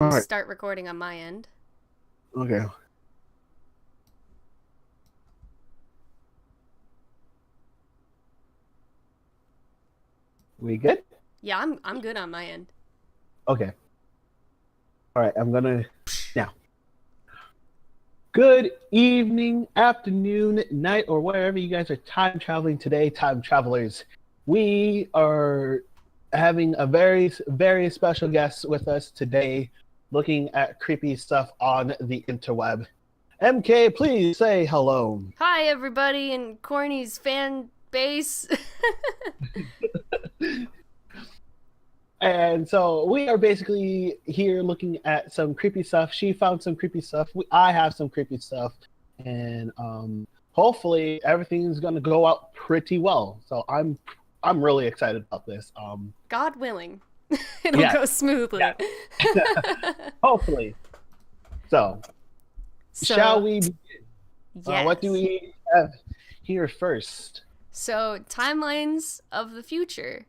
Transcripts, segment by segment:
All right. start recording on my end. Okay. We good? Yeah, I'm good on my end. Okay. All right. I'm gonna now. Good evening, afternoon, night, or wherever you guys are time traveling today, time travelers. We are having a very special guest with us today, looking at creepy stuff on the interweb. MK, please say hello. Hi everybody in Corny's fan base. And so we are basically here looking at some creepy stuff. She found some creepy stuff. I have some creepy stuff, and hopefully everything's gonna go out pretty well. So I'm really excited about this. God willing, it'll Yeah, go smoothly. yeah. Hopefully. So, shall we begin? Yes. What do we have here first? So timelines of the future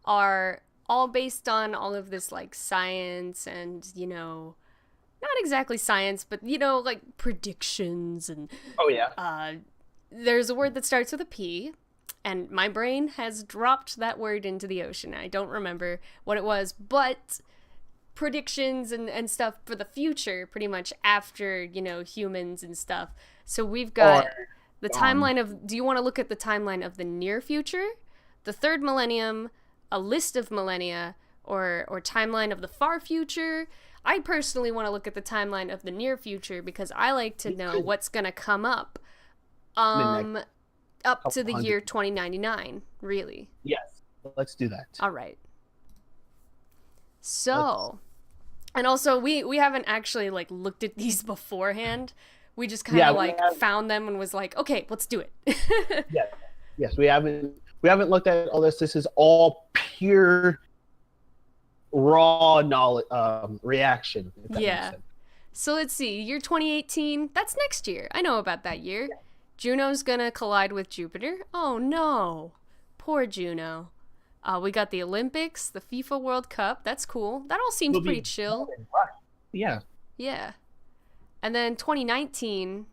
are all based on all of this like science and not exactly science, but like predictions and Oh yeah. there's a word that starts with a P, and my brain has dropped that word into the ocean. I don't remember what it was, but predictions and stuff for the future, pretty much after, humans and stuff. So we've got the timeline of, do you want to look at the timeline of the near future, the third millennium, a list of millennia, or timeline of the far future? I personally want to look at the timeline of the near future because I like to know what's going to come up up to the year 2099, really. Yes, let's do that. All right. So, and also we haven't actually like looked at these beforehand. We just kind of found them and was like, okay, let's do it. Yes, we haven't looked at all this. This is all pure raw knowledge reaction. Yeah. So let's see. Year 2018. That's next year. I know about that year. Yeah. Juno's gonna collide with Jupiter. Oh no, poor Juno. We got the Olympics, the FIFA World Cup. That's cool. That all seems pretty chill. Yeah. Yeah. And then 2019,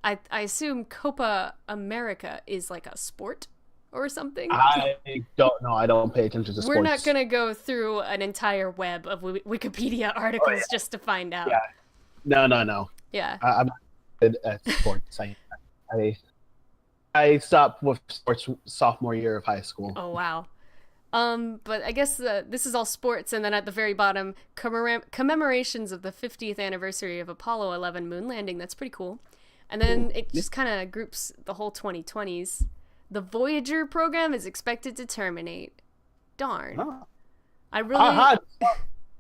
I assume Copa America is like a sport or something. I don't know. I don't pay attention to sports. We're not going to go through an entire web of Wikipedia articles just to find out. Yeah. No. Yeah. I'm not good at sports. I stopped with sports sophomore year of high school. Oh, wow. But I guess this is all sports, and then at the very bottom, commemorations of the 50th anniversary of Apollo 11 moon landing. That's pretty cool. And then it just kind of groups the whole 2020s. The Voyager program is expected to terminate. Darn. Oh. I really...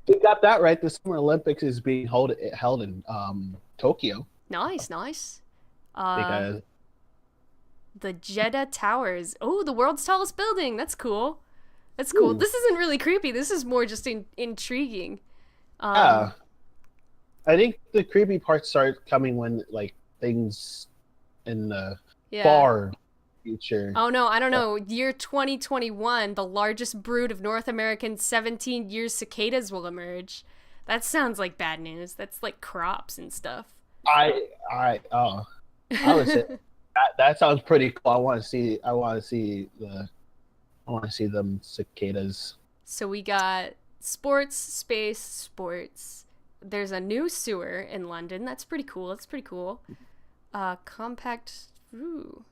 You got that right. The Summer Olympics is being held in Tokyo. Nice. Because the Jeddah Towers. Oh, the world's tallest building. That's cool. That's cool. Ooh. This isn't really creepy. This is more just intriguing. Yeah. I think the creepy parts start coming when like things in the far future. Oh no, I don't know. Year 2021, the largest brood of North American 17-year cicadas will emerge. That sounds like bad news. That's like crops and stuff. I would say that sounds pretty cool. I want to see them cicadas. So we got sports, space, sports. There's a new sewer in London. That's pretty cool. Compact. Ooh.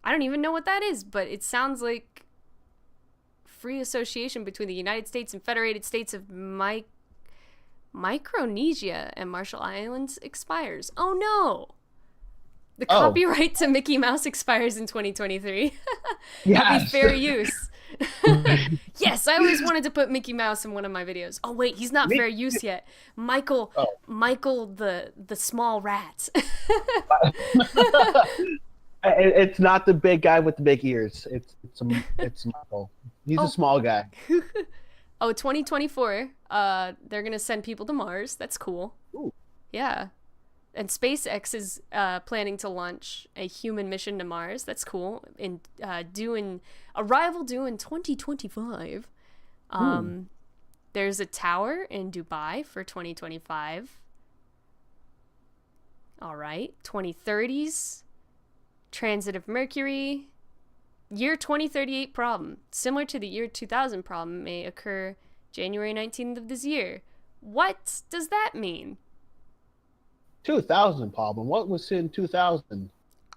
I don't even know what that is, but it sounds like free association between the United States and Federated States of Micronesia and Marshall Islands expires. Oh no! The copyright to Mickey Mouse expires in 2023. Yeah. It'll be fair use. Yes, I always wanted to put Mickey Mouse in one of my videos. Oh wait, he's not fair use yet. Michael the small rat. It's not the big guy with the big ears. It's Michael. He's a small guy. 2024. They're gonna send people to Mars. That's cool. Ooh. Yeah. And SpaceX is planning to launch a human mission to Mars. That's cool. Arrival due in 2025. There's a tower in Dubai for 2025. All right. 2030s. Transit of Mercury. Year 2038 problem. Similar to the year 2000 problem may occur January 19th of this year. What does that mean? 2000 problem. What was in 2000?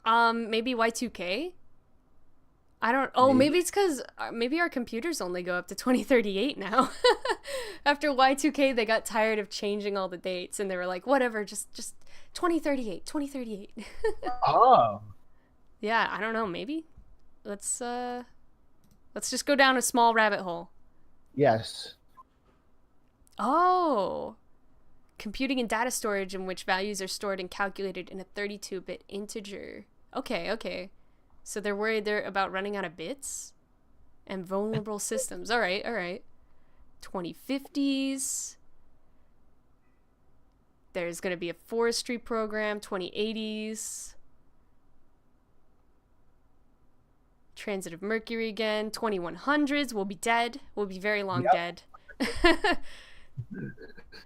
Maybe Y2K? I don't. Oh, maybe it's because maybe our computers only go up to 2038 now. After Y2K, they got tired of changing all the dates, and they were like, whatever, just 2038, 2038. Oh. Yeah, I don't know. Maybe let's just go down a small rabbit hole. Yes. Oh, computing and data storage in which values are stored and calculated in a 32-bit integer. Okay. So they're worried about running out of bits and vulnerable systems. All right. 2050s. There's going to be a forestry program. 2080s. Transit of Mercury again. 2100s. We'll be dead. We'll be very long dead.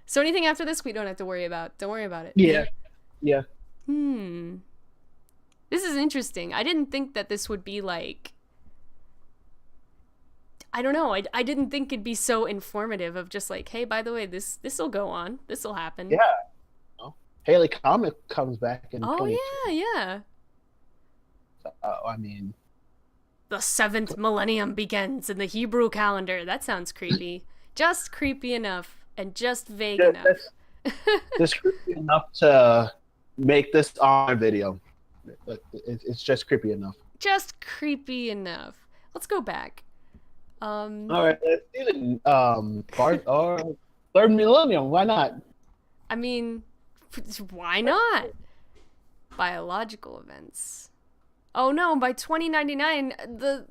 So anything after this, we don't have to worry about. Don't worry about it. Yeah. This is interesting. I didn't think that this would be like... I don't know. I didn't think it'd be so informative of just like, hey, by the way, this'll go on. This'll happen. Yeah. Haley Comet comes back in 22. Yeah. I mean... The 7th millennium begins in the Hebrew calendar. That sounds creepy. Just creepy enough and just vague enough. Just creepy enough to make this on a video. It's just creepy enough. Just creepy enough. Let's go back. All right, let's do the third millennium. Why not? I mean, why not? Biological events. Oh no! By 2099, the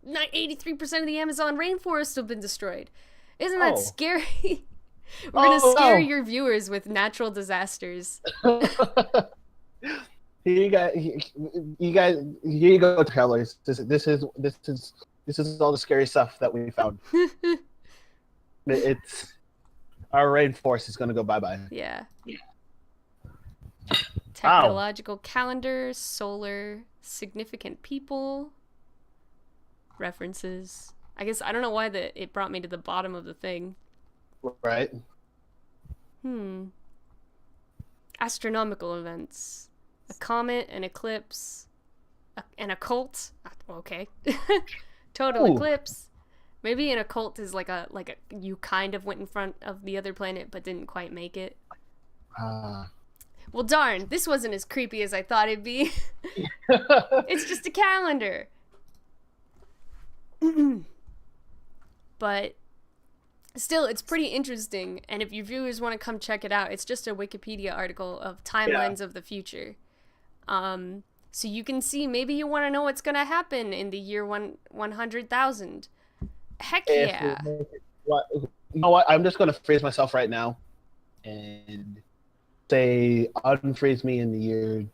83% of the Amazon rainforest have been destroyed. Isn't that scary? We're gonna scare your viewers with natural disasters. Here you go, travelers. This is all the scary stuff that we found. It's our rainforest is gonna go bye-bye. Yeah. Technological calendar, solar, significant people, references. I guess I don't know why it brought me to the bottom of the thing. Right. Astronomical events. A comet, an eclipse, an occult. Okay. Total eclipse. Maybe an occult is like a you kind of went in front of the other planet but didn't quite make it. Well, darn, this wasn't as creepy as I thought it'd be. It's just a calendar. But still, it's pretty interesting. And if your viewers want to come check it out, it's just a Wikipedia article of timelines of the future. So you can see, maybe you want to know what's going to happen in the year 100,000. Heck yeah. You know what? I'm just going to freeze myself right now and say unfreeze me in the year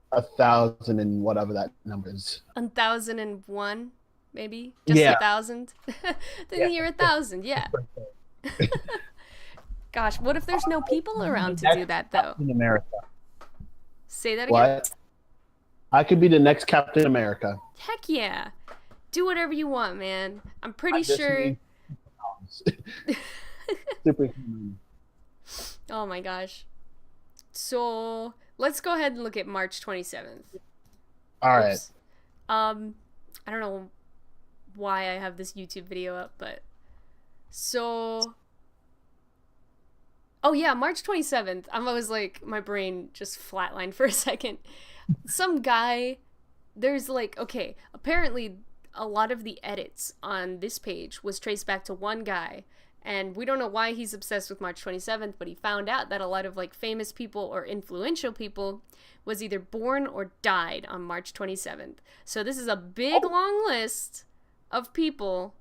1,000 and whatever that number is. 1001, maybe? Just 1,000? The year 1,000, yeah. Gosh, what if there's no people around to do that, though? In America. Say that again? What? I could be the next Captain America. Heck yeah. Do whatever you want, man. I'm pretty sure... Superhuman. Oh my gosh. So, let's go ahead and look at March 27th. All right. I don't know why I have this YouTube video up, but... So... Oh yeah, March 27th. I was like, my brain just flatlined for a second. Some guy... There's like, okay, apparently a lot of the edits on this page was traced back to one guy. And we don't know why he's obsessed with March 27th, but he found out that a lot of like famous people or influential people was either born or died on March 27th. So this is a big long list of people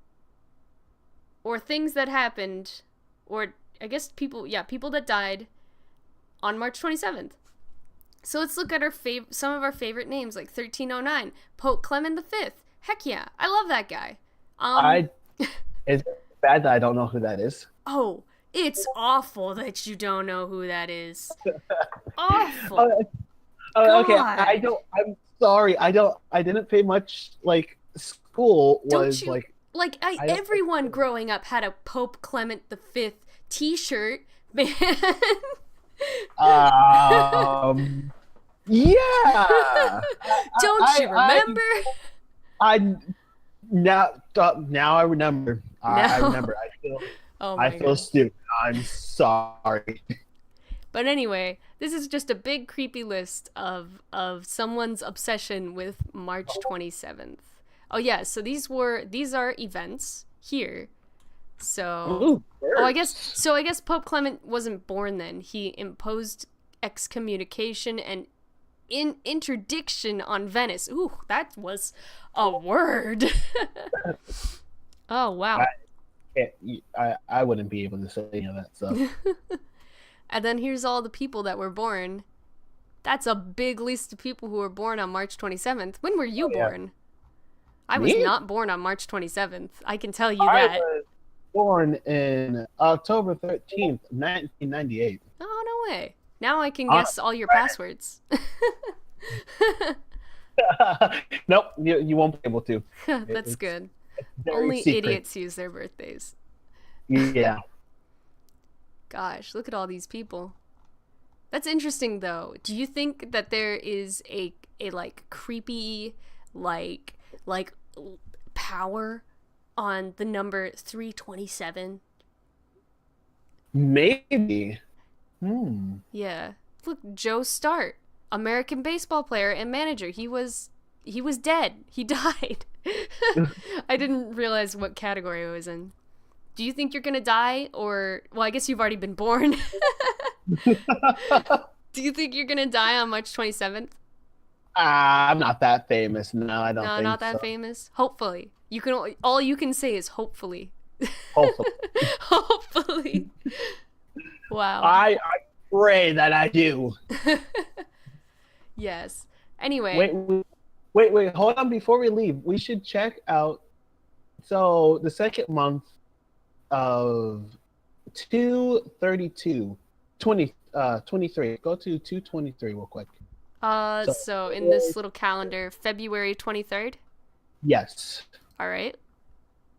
or things that happened, or I guess people that died on March 27th. So let's look at some of our favorite names, like 1309, Pope Clement V. Heck yeah, I love that guy. bad that I don't know who that is. Oh, it's awful that you don't know who that is. Oh, Awful. okay. I God. don't. I'm sorry. I don't. I didn't pay much. Like school Don't was you like. like I don't. everyone growing up had a Pope Clement V t-shirt, man. Um. Yeah. Don't you remember? I now I remember. I No. remember. Oh I my feel god. stupid. I'm sorry. But anyway, this is just a big creepy list of someone's obsession with March 27th. Oh yeah, so these are events here. So, Ooh, I birds. guess Pope Clement wasn't born then. He imposed excommunication and interdiction on Venice. Ooh, that was a word. Oh I wow. can't. I wouldn't be able to say any of that stuff. And then here's all the people that were born. That's a big list of people who were born on March 27th. When were you Oh yeah. born? I was Me? not born on March 27th. I can tell you I that. was born in October 13th, 1998. Oh, no way. Now I can On guess all your passwords. nope, you won't be able to. That's It's good. very Only secret. idiots use their birthdays. Yeah. Gosh, look at all these people. That's interesting though. Do you think that there is a like creepy like like power on the number 327? Maybe. Hmm. Yeah. Look, Joe Start, American baseball player and manager. He was dead. He died. I didn't realize what category I was in. Do you think you're gonna die, or well, I guess you've already been born. Do you think you're gonna die on March 27th? I'm not that famous. No, I don't No, not think that so. famous. Hopefully, you can. All you can say is hopefully. Hopefully. Hopefully. Wow. I pray that I do. Yes. Anyway. Wait, wait. Hold on. Before we leave, we should check out. So the second month of 232, 23. Go to 223 real quick. So So in this little calendar, February 23rd. yes, All right.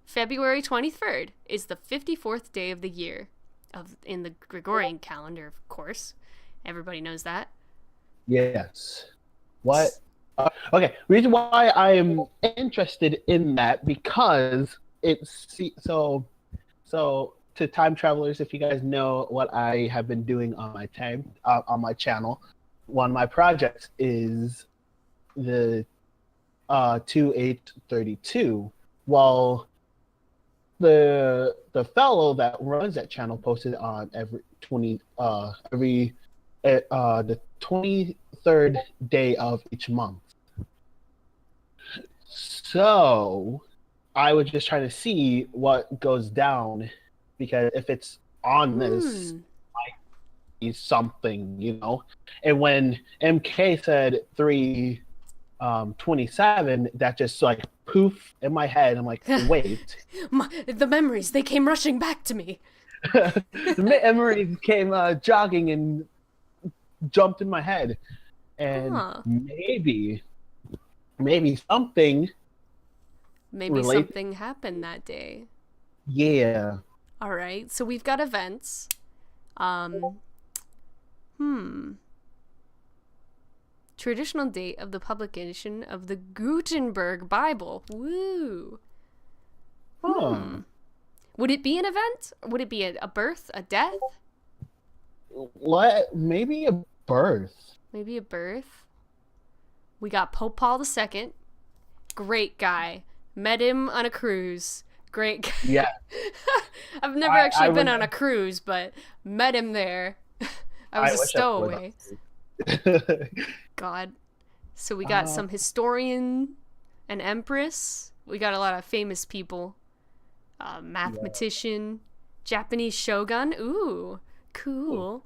February 23rd is the 54th day of the year, of in the Gregorian calendar, of course. Everybody knows that. yes. What? Okay. Reason why I am interested in that because so to time travelers, if you guys know what I have been doing on my on my channel, one of my projects is the 2832. Well, the fellow that runs that channel posted on the 23rd day of each month. So I was just trying to see what goes down because if it's on this Hmm. is something, And when MK said 327, that just like poof in my head. I'm like, wait. The memories, they came rushing back to me. The memory came jogging and jumped in my head. And Huh. maybe something Maybe related. something happened that day. Yeah. All right. So we've got events. Um, hmm. Traditional date of the publication of the Gutenberg Bible. Woo. Huh. Would it be an event? Would it be a birth, a death? What? Maybe a birth. Maybe a birth. We got Pope Paul II. Great guy. Met him on a cruise. Great guy. Yeah. I've never I actually been on remember. a cruise, but met him there. I was I a wish I was. stowaway. God. So we got uh, some historian, an empress. We got a lot of famous people. yeah. Mathematician, Japanese shogun. Ooh, cool.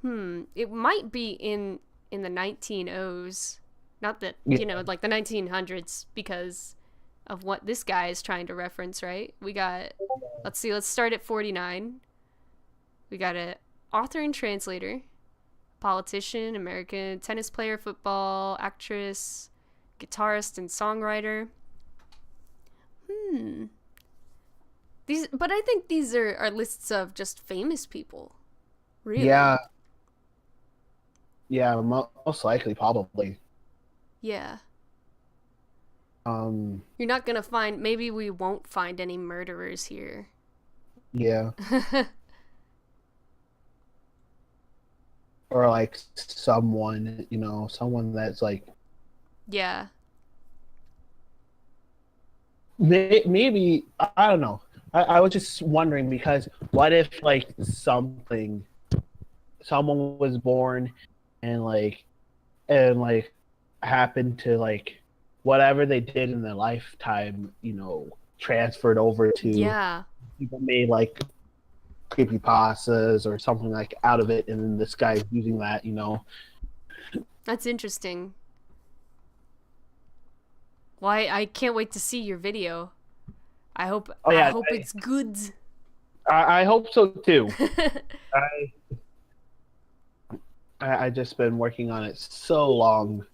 It might be in the 1900s. Not that, Yeah. like the 1900s because of what this guy is trying to reference, right? We got, let's see, let's start at 49. We got a author and translator, politician, American tennis player, football, actress, guitarist, and songwriter. But I think these are lists of just famous people. Really? Yeah. Yeah, most likely, probably. Yeah. Um, You're not gonna find, maybe we won't find any murderers here. yeah. Or like someone, someone that's like Yeah. maybe I don't know. I was just wondering because what if like someone was born and like happened to like whatever they did in their lifetime, transferred over to Yeah. people made like creepypastas or something like out of it, and then this guy's using that. That's interesting. Well, I can't wait to see your video. I hope Oh yeah, it's good. I hope so too. I I just been working on it so long.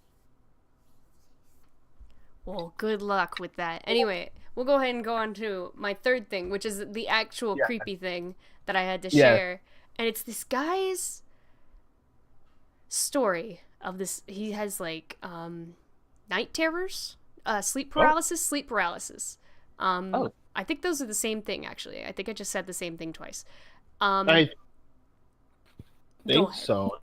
Well, good luck with that. Anyway, we'll go ahead and go on to my third thing, which is the actual Yeah. creepy thing that I had to Yeah. share. And it's this guy's story of this. He has like night terrors, sleep paralysis. Oh. I think those are the same thing, actually. I think I just said the same thing twice. I Go think ahead. so.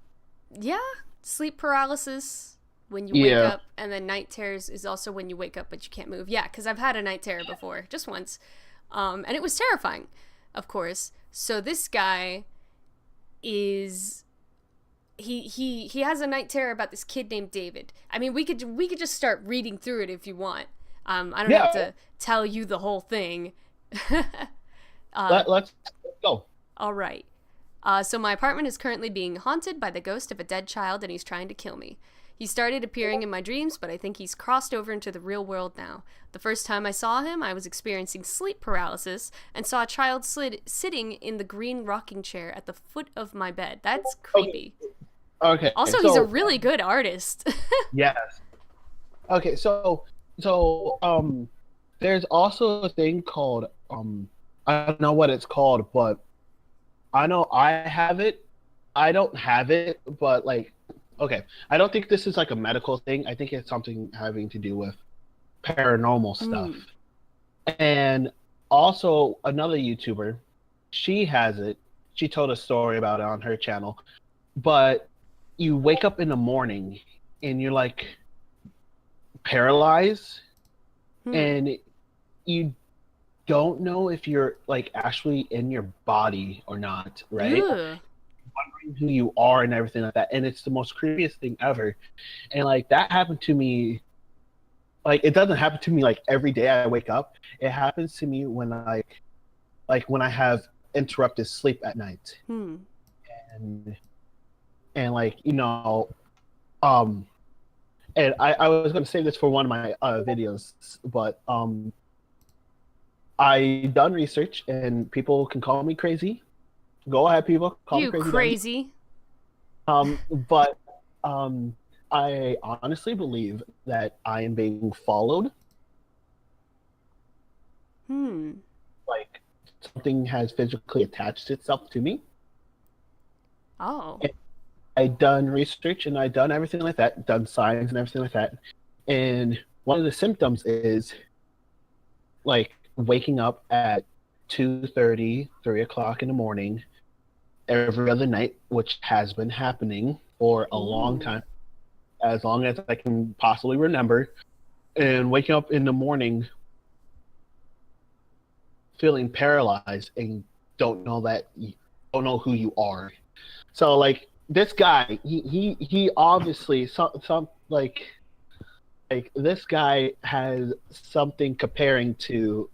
Yeah, sleep paralysis when you wake Yeah. up, and then night terrors is also when you wake up but you can't move. Yeah, because I've had a night terror before, just once, and it was terrifying, of course. So this guy is he has a night terror about this kid named David. I mean, we could just start reading through it if you want. I don't have to tell you the whole thing. Let's go. All right. So my apartment is currently being haunted by the ghost of a dead child, and he's trying to kill me. He started appearing in my dreams, but I think he's crossed over into the real world now. The first time I saw him, I was experiencing sleep paralysis and saw a child sitting in the green rocking chair at the foot of my bed. That's creepy. Okay. Also, he's a really good artist. Yes. Okay, so there's also a thing called I don't know what it's called, but I know I have it. I don't have it, but like, okay, I don't think this is like a medical thing. I think it's something having to do with paranormal stuff. And also another YouTuber, she has it. She told a story about it on her channel. But you wake up in the morning and you're like paralyzed and you don't know if you're like actually in your body or not, right? Ugh. Wondering who you are and everything like that, and it's the most creepiest thing ever. And like that happened to me. Like it doesn't happen to me like every day I wake up. It happens to me when like when I have interrupted sleep at night, and like and I was going to say this for one of my videos, but I done research, and people can call me crazy. Go ahead, people. Call You me crazy. crazy. But I honestly believe that I am being followed. Like something has physically attached itself to me. Oh. And I done research and I done everything like that, done science and everything like that. And one of the symptoms is like waking up at 2:30, 3 o'clock in the morning every other night, which has been happening for a long time, as long as I can possibly remember, and waking up in the morning feeling paralyzed and don't know who you are. So like this guy, he obviously some like this guy has something comparing to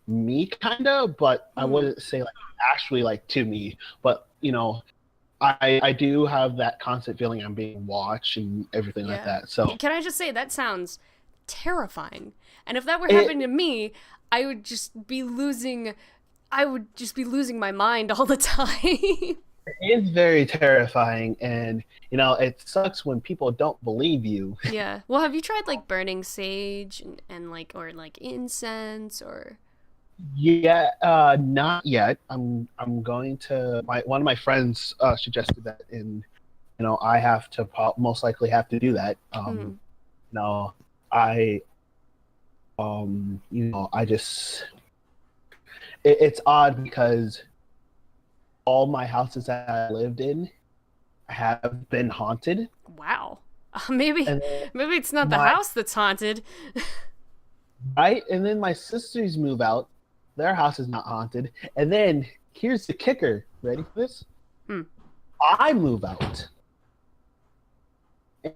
me kind of, but I wouldn't say like actually like to me, but I do have that constant feeling I'm being watched and everything like that. So can I just say that sounds terrifying. And if that were happening to me, I would just be losing my mind all the time. It is very terrifying, and it sucks when people don't believe you. Yeah. Well, have you tried like burning sage and like or like incense or? Yeah, not yet. I'm going to. One of my friends suggested that, and I have to most likely have to do that. No, I I just it's odd because all my houses that I lived in have been haunted. Wow. Maybe And it's not the my house that's haunted. right, and then my sisters move out. Their house is not haunted. And then here's the kicker. Ready for this? I move out,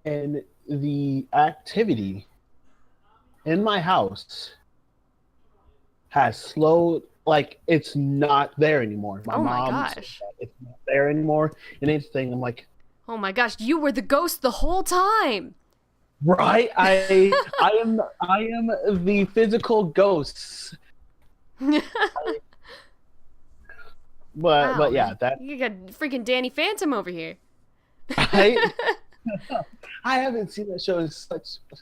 and the activity in my house has slowed. Like, it's not there anymore. My mom said gosh. that it's not there anymore. And anything, I'm like, Oh my gosh, you were the ghost the whole time. right? I am the physical ghosts. But Wow, yeah, man. that You got freaking Danny Phantom over here. I I haven't seen that show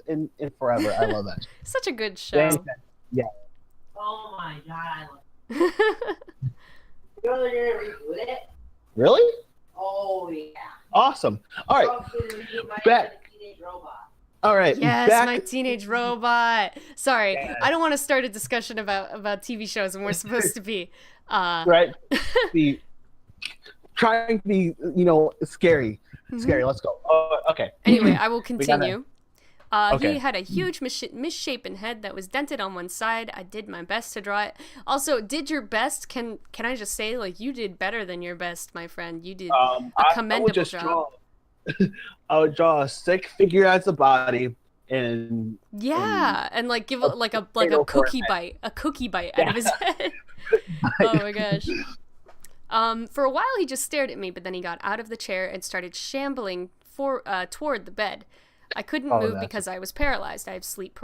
in forever. I love that. Such a good Danny show. Phantom, yeah. Oh my god. You know they're gonna reboot it? Really? Oh yeah. Awesome. All right. Back. Teenage Robot. All right. Yes, back. my teenage robot. Sorry, Yes. I don't want to start a discussion about TV shows when we're supposed to be. Right. Trying to be, scary. Scary. Let's go. Okay. Anyway, I will gotta- continue. Okay. He had a huge misshapen head that was dented on one side. I did my best to draw it. Also, did your best. Can I just say, like, you did better than your best, my friend. You did a commendable job. I would draw a stick figure as a body, and Yeah, and like give it like a potato for cookie bite, out of his head. Oh my gosh. For a while he just stared at me, but then he got out of the chair and started shambling toward the bed. I couldn't move because I was paralyzed. I have sleep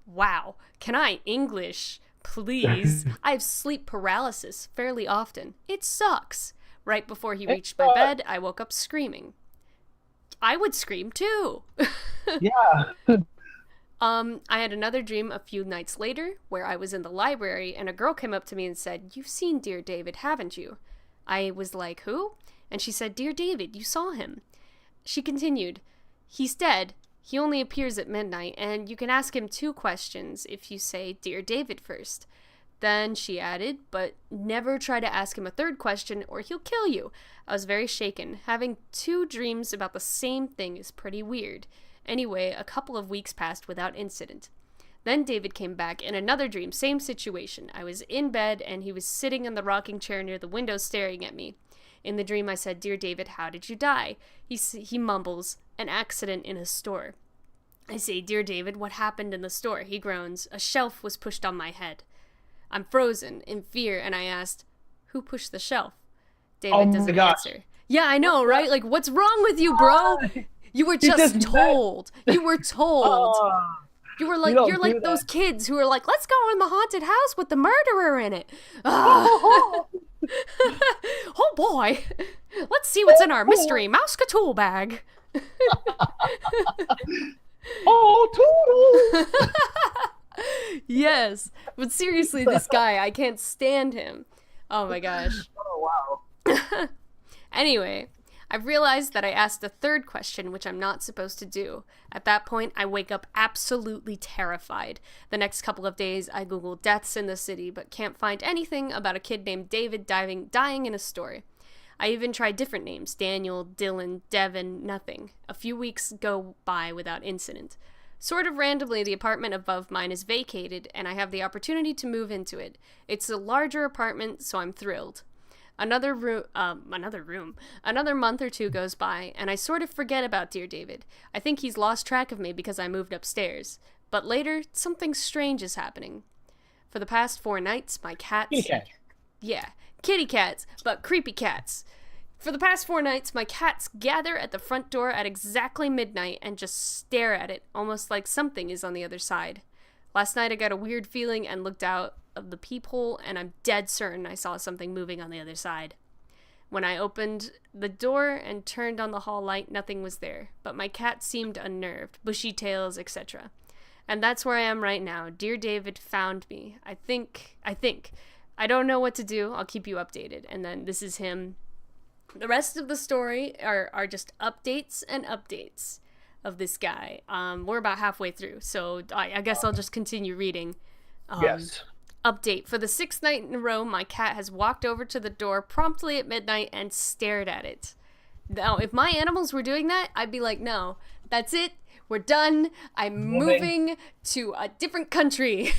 Wow. Can I English, please? I have sleep paralysis fairly often. It sucks. Right before he reached my bed, I woke up screaming. I would scream too. yeah. I had another dream a few nights later where I was in the library and a girl came up to me and said, "You've seen Dear David, haven't you?" I was like, "Who?" And she said, "Dear David, you saw him." She continued, "He's dead. He only appears at midnight, and you can ask him 2 questions if you say Dear David first." Then she added, "But never try to ask him a 3rd question or he'll kill you." I was very shaken. Having 2 dreams about the same thing is pretty weird. Anyway, a couple of weeks passed without incident. Then David came back in another dream, same situation. I was in bed and he was sitting in the rocking chair near the window staring at me. In the dream I said, "Dear David, how did you die?" He mumbles, "An accident in a store." I say, "Dear David, what happened in the store?" He groans, "A shelf was pushed on my head." I'm frozen in fear and I asked, "Who pushed the shelf?" David doesn't answer. Yeah, I know, right? Like, what's wrong with you, bro? You were just told. You were told. You were like, you're like those kids who are like, "Let's go in the haunted house with the murderer in it." Oh boy. Let's see what's in our mystery mouse tool bag. Oh, Toodles! Yes. But seriously, this guy, I can't stand him. Oh my gosh. Oh, wow. Anyway, I've realized that I asked a 3rd question, which I'm not supposed to do. At that point, I wake up absolutely terrified. The next couple of days, I Google deaths in the city, but can't find anything about a kid named David dying in a store. I even tried different names: Daniel, Dylan, Devin, nothing. A few weeks go by without incident. Sort of randomly, the apartment above mine is vacated, and I have the opportunity to move into it. It's a larger apartment, so I'm thrilled. Another month or 2 goes by, and I sort of forget about Dear David. I think he's lost track of me because I moved upstairs. But later, something strange is happening. For the past 4 nights, my cats... Kitty cat. Yeah, kitty cats, but creepy cats. For the past 4 nights, my cats gather at the front door at exactly midnight and just stare at it, almost like something is on the other side. Last night I got a weird feeling and looked out of the peephole, and I'm dead certain I saw something moving on the other side. When I opened the door and turned on the hall light, nothing was there, but my cat seemed unnerved, bushy tails, etc. And that's where I am right now. Dear David found me. I think. I don't know what to do. I'll keep you updated. And then this is him. The rest of the story are just updates and updates of this guy. We're about halfway through, so I guess I'll just continue reading. Yes. Update. For the 6th night in a row, my cat has walked over to the door promptly at midnight and stared at it. Now, if my animals were doing that, I'd be like, no, that's it. We're done. I'm moving to a different country.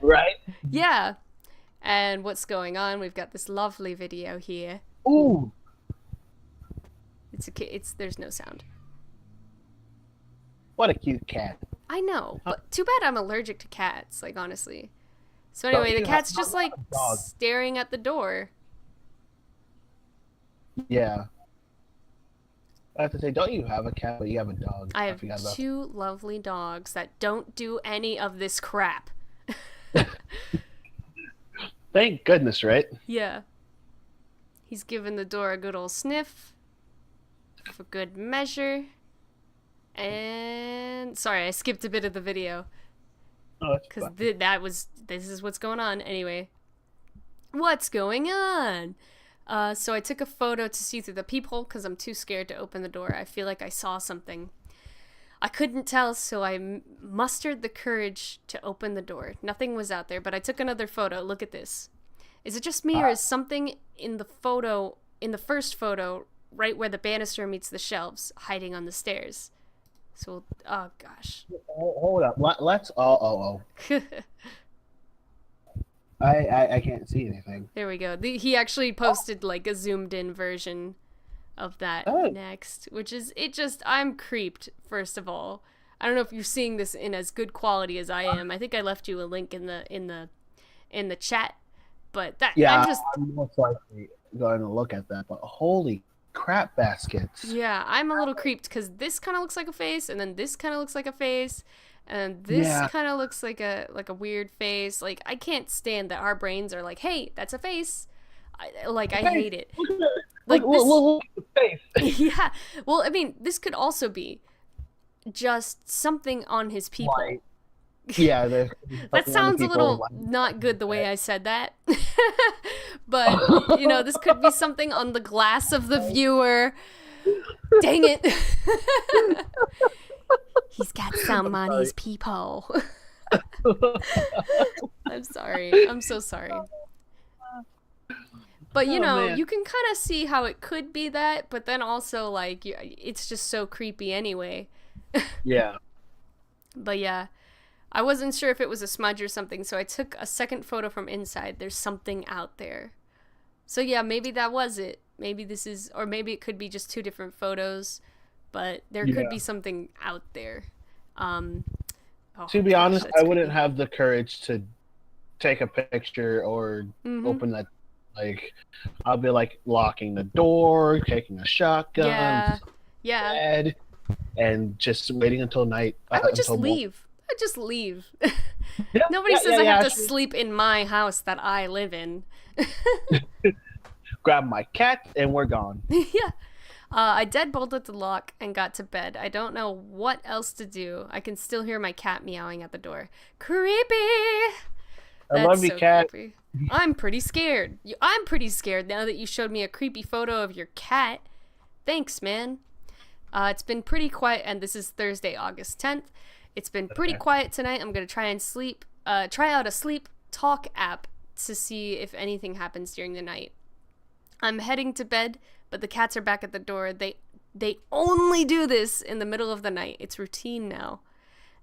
Right? Yeah. And what's going on? We've got this lovely video here. Ooh. There's no sound. What a cute cat. I know, but too bad I'm allergic to cats, like, honestly. So anyway, the cat's just, like, staring at the door. Yeah. I have to say, don't you have a cat, but you have a dog? I have 2 lovely dogs that don't do any of this crap. Thank goodness, right? Yeah. He's giving the door a good old sniff. For good measure. And sorry, I skipped a bit of the video. Oh, because this is what's going on. Anyway, what's going on? So I took a photo to see through the peephole because I'm too scared to open the door. I feel like I saw something. I couldn't tell, so I mustered the courage to open the door. Nothing was out there, but I took another photo. Look at this. Is it just me, or is something in the photo, in the first photo, right where the banister meets the shelves, hiding on the stairs? So, oh gosh. Hold up. Let's. I can't see anything. There we go. He actually posted like a zoomed in version of that next, which is I'm creeped. First of all, I don't know if you're seeing this in as good quality as I am. I think I left you a link in the chat, but that I'm most likely going to look at that. But holy crap baskets. Yeah, I'm a little creeped because this kind of looks like a face, and then this kind of looks like a face, and this kind of looks like a weird face. Like, I can't stand that our brains are like, hey, that's a face. I hate it. Like, look at the face. Yeah. Well, I mean, this could also be just something on his people. Right. Yeah, that sounds a little not good the way I said that. But, this could be something on the glass of the viewer. Dang it. He's got some on his peephole. I'm sorry. I'm so sorry. But, you can kind of see how it could be that, but then also, like, it's just so creepy anyway. Yeah. But, yeah. I wasn't sure if it was a smudge or something, so I took a second photo from inside. There's something out there. So yeah, maybe that was it. Maybe or maybe it could be just 2 different photos, but there could be something out there. To be honest, I wouldn't have the courage to take a picture or open that. Like, I'll be like locking the door, taking a shotgun, bed, and just waiting until night. I would just leave. I'd just leave. Nobody says I have to sleep in my house that I live in. Grab my cat and we're gone. Yeah. I deadbolted the lock and got to bed. I don't know what else to do. I can still hear my cat meowing at the door. Creepy! I love you, cat. Creepy. I'm pretty scared. I'm pretty scared now that you showed me a creepy photo of your cat. Thanks, man. It's been pretty quiet, and this is Thursday, August 10th. It's been pretty quiet tonight. I'm going to try out a sleep talk app to see if anything happens during the night. I'm heading to bed, but the cats are back at the door. They only do this in the middle of the night. It's routine now.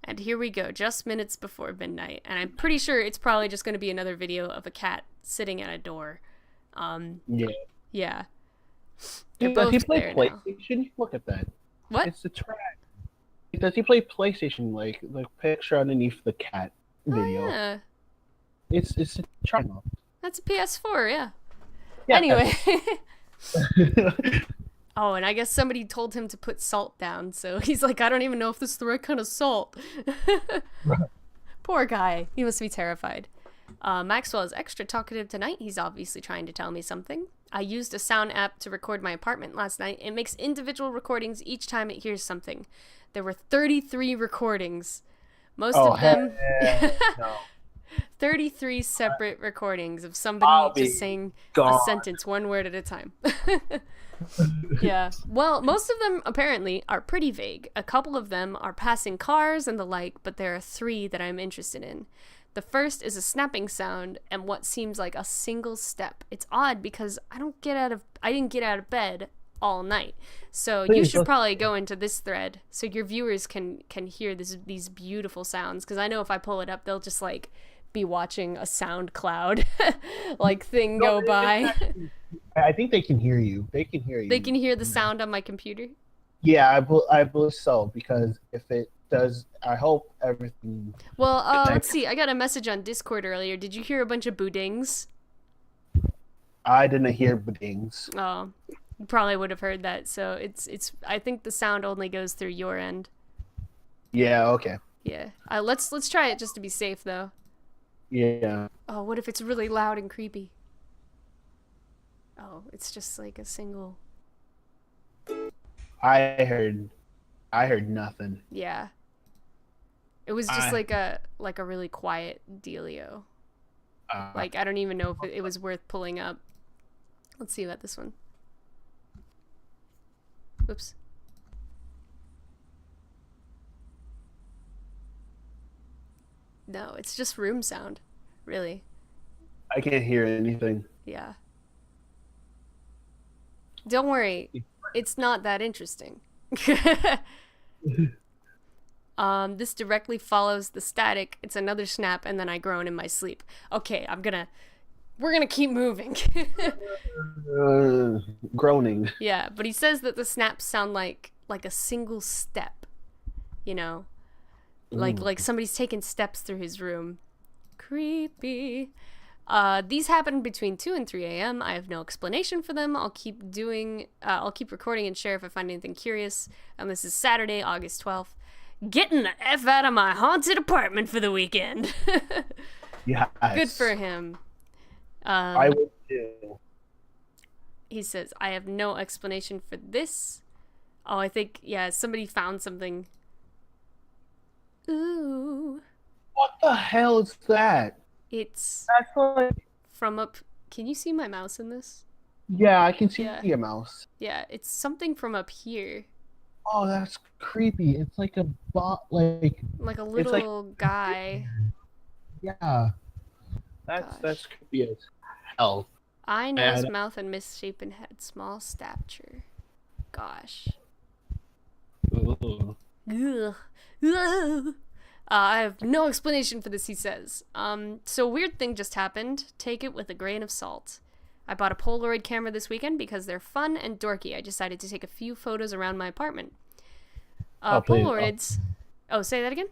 And here we go, just minutes before midnight. And I'm pretty sure it's probably just going to be another video of a cat sitting at a door. Yeah. Dude, does he play PlayStation? Now. Look at that. What? It's the track. Does he play PlayStation? Like the picture underneath the cat video. Oh, yeah. It's a triangle. That's a PS4, yeah. Anyway, Oh, and I guess somebody told him to put salt down, so he's like, I don't even know if this is the right kind of salt. Poor guy. He must be terrified. Maxwell is extra talkative tonight. He's obviously trying to tell me something. I used a sound app to record my apartment last night. It makes individual recordings each time it hears something. There were 33 recordings. Most of them... No. 33 separate recordings of somebody just saying a sentence one word at a time. Yeah. Well, most of them apparently are pretty vague. A couple of them are passing cars and the like, but there are 3 that I'm interested in. The first is a snapping sound and what seems like a single step. It's odd because I didn't get out of bed all night. So you should probably go into this thread so your viewers can hear these beautiful sounds, because I know if I pull it up, they'll just like be watching a sound cloud like thing go by. I think they can hear you. They can hear you. They can hear the sound on my computer? Yeah, I believe so, because if it does, I hope everything... Well, let's see. I got a message on Discord earlier. Did you hear a bunch of boodings? I didn't hear dings. Oh, you probably would have heard that. So it's. I think the sound only goes through your end. Yeah, okay. Yeah. Let's try it just to be safe, though. Yeah. Oh, what if it's really loud and creepy? Oh, it's just like a single... I heard nothing. Yeah. It was just like a really quiet dealio. Like, I don't even know if it was worth pulling up. Let's see about this one. Oops. No, it's just room sound, really. I can't hear anything. Yeah. Don't worry, it's not that interesting. This directly follows the static. It's another snap, and then I groan in my sleep. Okay, we're gonna keep moving. Groaning. Yeah, but he says that the snaps sound like a single step, you know, like somebody's taking steps through his room. Creepy. These happen between 2 and 3 a.m. I have no explanation for them. I'll keep recording and share if I find anything curious. And this is Saturday, August 12th. Getting the F out of my haunted apartment for the weekend. Yes. Good for him. I would too. He says, I have no explanation for this. Oh, I think, yeah, somebody found something. Ooh. What the hell is that? It's That's like... from up... Can you see my mouse in this? Yeah, I can see Yeah. your mouse. Yeah, it's something from up here. Oh, that's creepy. It's like a Like a little guy. Yeah. That's creepy as hell. Eye, nose, mouth, and misshapen head. Small stature. Gosh. Ooh. Ugh. Ugh. I have no explanation for this, he says. So a weird thing just happened. Take it with a grain of salt. I bought a Polaroid camera this weekend because they're fun and dorky. I decided to take a few photos around my apartment. Please. Polaroids... Oh, say that again?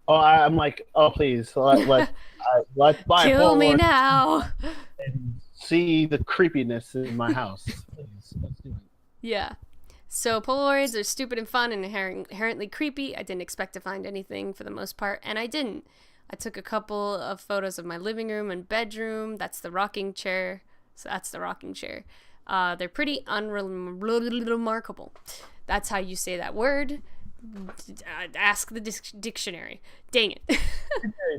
Oh, I'm like, oh, please. Let's buy a Kill me Polaroid now! and see the creepiness in my house. Please, let's do it. Yeah. So Polaroids are stupid and fun and inherently creepy. I didn't expect to find anything for the most part, and I didn't. I took a couple of photos of my living room and bedroom. That's the rocking chair. So that's the rocking chair. They're pretty unremarkable. That's how you say that word. Ask the dictionary. Dang it.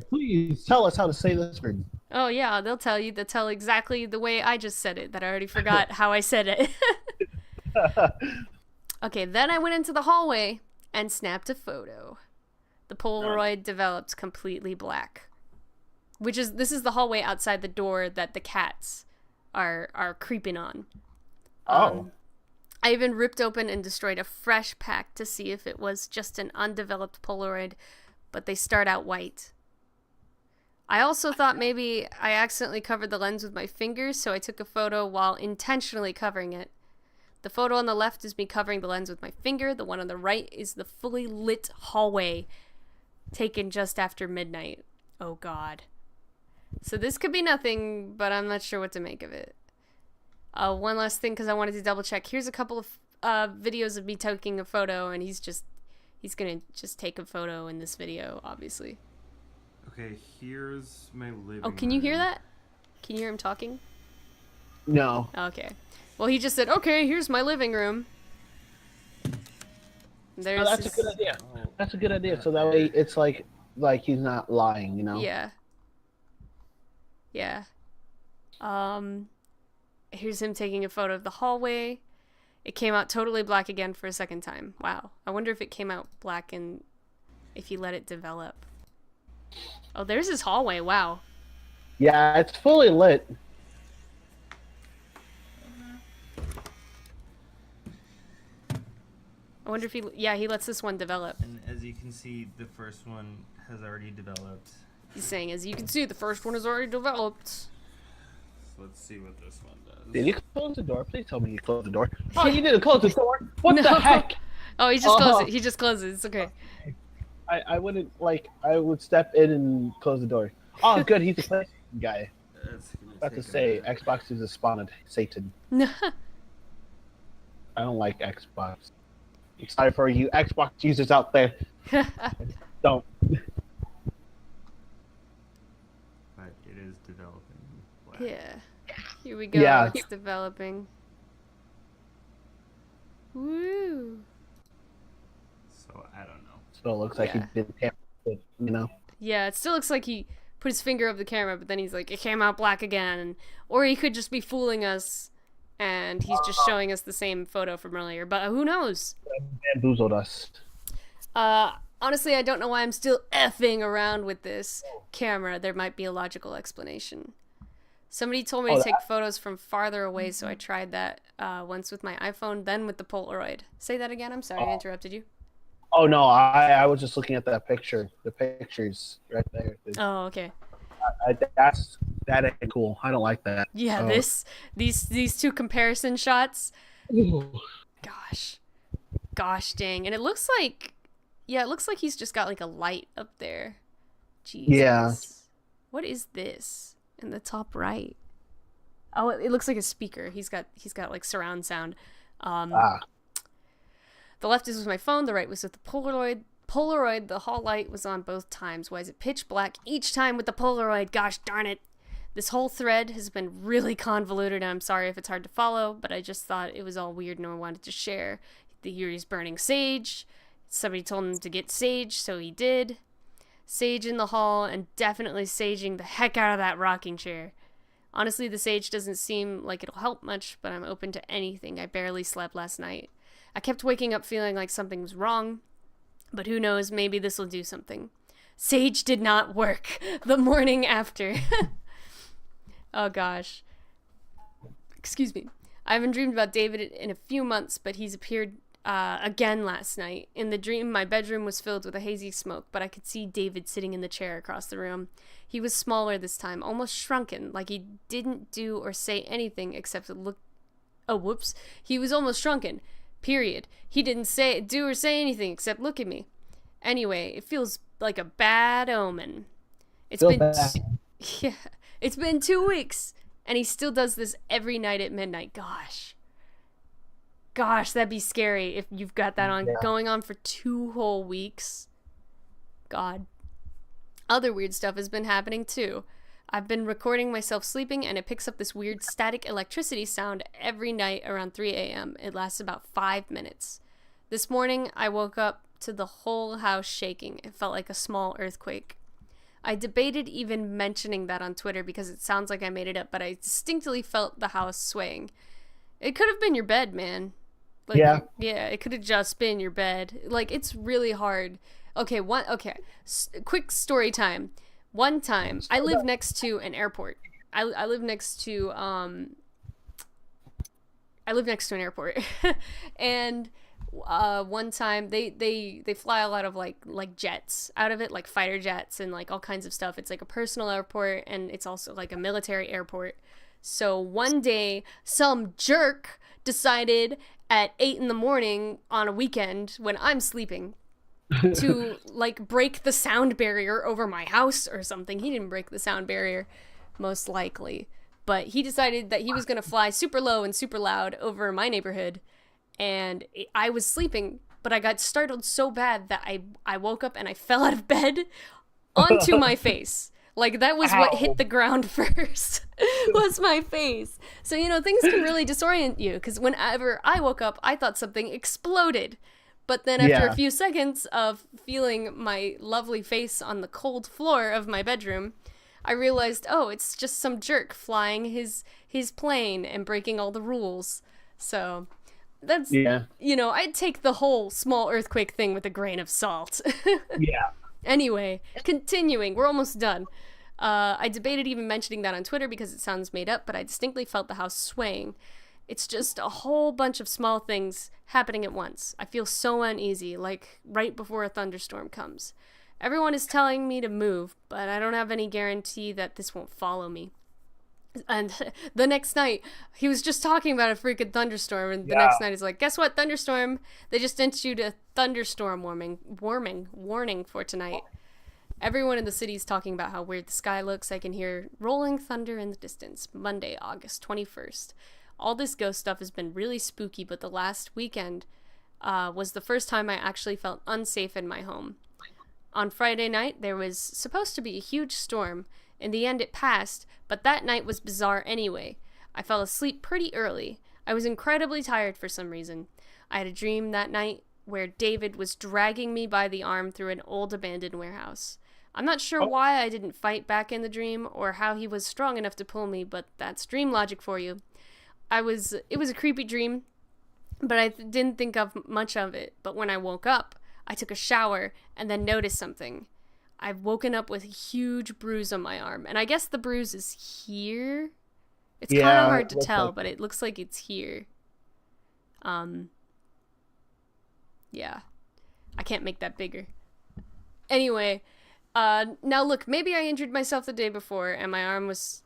Please tell us how to say this word. Oh yeah, they'll tell you. They'll tell exactly the way I just said it, that I already forgot how I said it. Okay, then I went into the hallway and snapped a photo. The Polaroid developed completely black. This is the hallway outside the door that the cats are creeping on. I even ripped open and destroyed a fresh pack to see if it was just an undeveloped Polaroid, but they start out white. I also thought maybe I accidentally covered the lens with my fingers, so I took a photo while intentionally covering it. The photo on the left is me covering the lens with my finger. The one on the right is the fully lit hallway taken just after midnight. Oh God. So this could be nothing, but I'm not sure what to make of it. One last thing, because I wanted to double check. Here's a couple of videos of me taking a photo, and he's gonna just take a photo in this video, obviously. Okay, here's my living Oh, can you hear room. that? Can you hear him talking? No. Okay. Well, he just said, okay, here's my living room. There's Oh, that's a good idea. That's a good idea. So that way it's like he's not lying, you know? Yeah. Yeah. Here's him taking a photo of the hallway. It came out totally black again for a second time. Wow. I wonder if it came out black and if he let it develop. Oh, there's his hallway. Wow. Yeah, it's fully lit. I wonder if he lets this one develop. And as you can see, the first one has already developed. He's saying, as you can see, the first one is already developed. So let's see what this one does. Did you close the door? Please tell me you closed the door. Oh, you didn't close the door. What No. the heck? Oh, he just closed it. He just closes it. It's okay. I wouldn't I would step in and close the door. Oh, good. He's a PlayStation guy. That's gonna About to take a say minute. Xbox is a spawn of Satan. No. I don't like Xbox. I'm sorry for you Xbox users out there. Don't. But it is developing. Black. Yeah. Here we go. Yeah. It's developing. Woo. So I don't know. So it looks like Yeah. he did tamper with it, you know? Yeah, it still looks like he put his finger over the camera, but then he's like, it came out black again. Or he could just be fooling us, and he's just showing us the same photo from earlier. But who knows? Bamboozled us. Honestly, I don't know why I'm still effing around with this camera. There might be a logical explanation. Somebody told me to take photos from farther away, so I tried that once with my iPhone, then with the Polaroid. Say that again. I'm sorry, I interrupted you. Oh no, I was just looking at that picture. The pictures right there. Oh, okay. That ain't cool. I don't like that. Yeah, So- these two comparison shots. Ooh. Gosh dang. And it looks like he's just got like a light up there. Jesus. Yeah. What is this in the top right? Oh, it looks like a speaker. He's got like surround sound. The left is with my phone, the right was with the Polaroid, the hall light was on both times. Why is it pitch black each time with the Polaroid? Gosh darn it. This whole thread has been really convoluted, and I'm sorry if it's hard to follow, but I just thought it was all weird and I wanted to share. The Yuri's burning sage. Somebody told him to get sage, so he did. Sage in the hall, and definitely saging the heck out of that rocking chair. Honestly, the sage doesn't seem like it'll help much, but I'm open to anything. I barely slept last night. I kept waking up feeling like something was wrong, but who knows, maybe this will do something. Sage did not work the morning after. Oh gosh. Excuse me. I haven't dreamed about David in a few months, but he's appeared again last night. In the dream, my bedroom was filled with a hazy smoke, but I could see David sitting in the chair across the room. He was smaller this time, almost shrunken, like he didn't do or say anything except to look... Oh, whoops. He was almost shrunken. Period. He didn't do or say anything except look at me. Anyway, it feels like a bad omen. It's been 2 weeks, and he still does this every night at midnight. Gosh, that'd be scary if you've got that going on for 2 whole weeks. God. Other weird stuff has been happening too. I've been recording myself sleeping, and it picks up this weird static electricity sound every night around 3 a.m. It lasts about 5 minutes. This morning, I woke up to the whole house shaking. It felt like a small earthquake. I debated even mentioning that on Twitter because it sounds like I made it up, but I distinctly felt the house swaying. It could have been your bed, man. Like, yeah. Yeah, it could have just been your bed. Like, it's really hard. Okay, quick story time. One time, I live next to an airport. I live next to an airport, and one time they fly a lot of like jets out of it, like fighter jets and like all kinds of stuff. It's like a personal airport, and it's also like a military airport. So one day, some jerk decided at 8 a.m. on a weekend when I'm sleeping to like break the sound barrier over my house or something. He didn't break the sound barrier, most likely, But he decided that he was going to fly super low and super loud over my neighborhood. And I was sleeping, but I got startled so bad that I woke up and I fell out of bed onto my face. Like, that was what hit the ground first, was my face. So, things can really disorient you, because whenever I woke up, I thought something exploded. But then after a few seconds of feeling my lovely face on the cold floor of my bedroom, I realized, oh, it's just some jerk flying his plane and breaking all the rules. So that's, I'd take the whole small earthquake thing with a grain of salt. Yeah. Anyway, continuing, we're almost done. I debated even mentioning that on Twitter because it sounds made up, but I distinctly felt the house swaying. It's just a whole bunch of small things happening at once. I feel so uneasy, like right before a thunderstorm comes. Everyone is telling me to move, but I don't have any guarantee that this won't follow me. And the next night, he was just talking about a freaking thunderstorm, and the next night he's like, guess what, thunderstorm? They just issued a thunderstorm warning for tonight. Everyone in the city is talking about how weird the sky looks. I can hear rolling thunder in the distance. Monday, August 21st. All this ghost stuff has been really spooky, but the last weekend was the first time I actually felt unsafe in my home. On Friday night, there was supposed to be a huge storm. In the end, it passed, but that night was bizarre anyway. I fell asleep pretty early. I was incredibly tired for some reason. I had a dream that night where David was dragging me by the arm through an old abandoned warehouse. I'm not sure why I didn't fight back in the dream or how he was strong enough to pull me, but that's dream logic for you. It was a creepy dream, but I didn't think of much of it. But when I woke up, I took a shower and then noticed something. I've woken up with a huge bruise on my arm, and I guess the bruise is here. It's kind of hard to tell, but it looks like it's here. Yeah. I can't make that bigger. Anyway, now look, maybe I injured myself the day before, and my arm was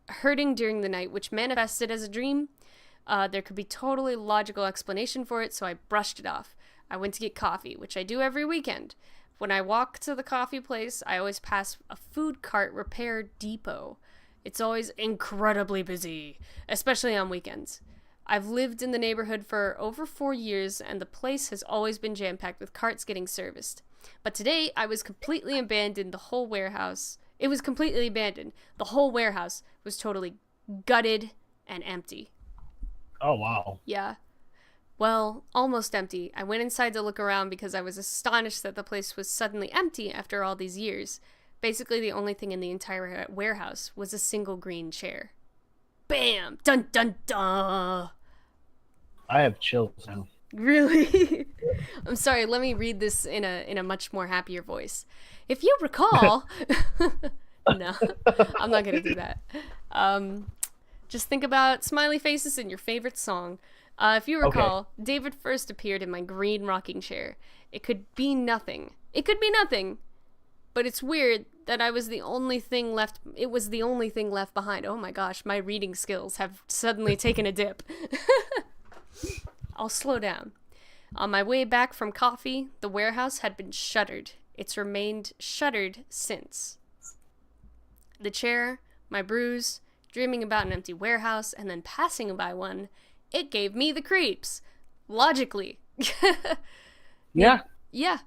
hurting during the night, which manifested as a dream. There could be totally logical explanation for it, so I brushed it off. I went to get coffee, which I do every weekend. When I walk to the coffee place, I always pass a food cart repair depot. It's always incredibly busy, especially on weekends. I've lived in the neighborhood for over 4 years, and the place has always been jam-packed with carts getting serviced. But today, I was completely abandoned. The whole warehouse... It was completely abandoned. The whole warehouse was totally gutted and empty. Oh, wow. Yeah. Well, almost empty. I went inside to look around because I was astonished that the place was suddenly empty after all these years. Basically, the only thing in the entire warehouse was a single green chair. Bam! Dun dun dun! I have chills now. Really? I'm sorry, let me read this in a much more happier voice. If you recall... No, I'm not gonna do that. Just think about smiley faces in your favorite song. If you recall, David first appeared in my green rocking chair. It could be nothing. It could be nothing. But it's weird that I was the only thing left. It was the only thing left behind. Oh my gosh, my reading skills have suddenly taken a dip. I'll slow down. On my way back from coffee, the warehouse had been shuttered. It's remained shuttered since. The chair, my bruise, dreaming about an empty warehouse, and then passing by one, it gave me the creeps. Logically. Yeah. Yeah.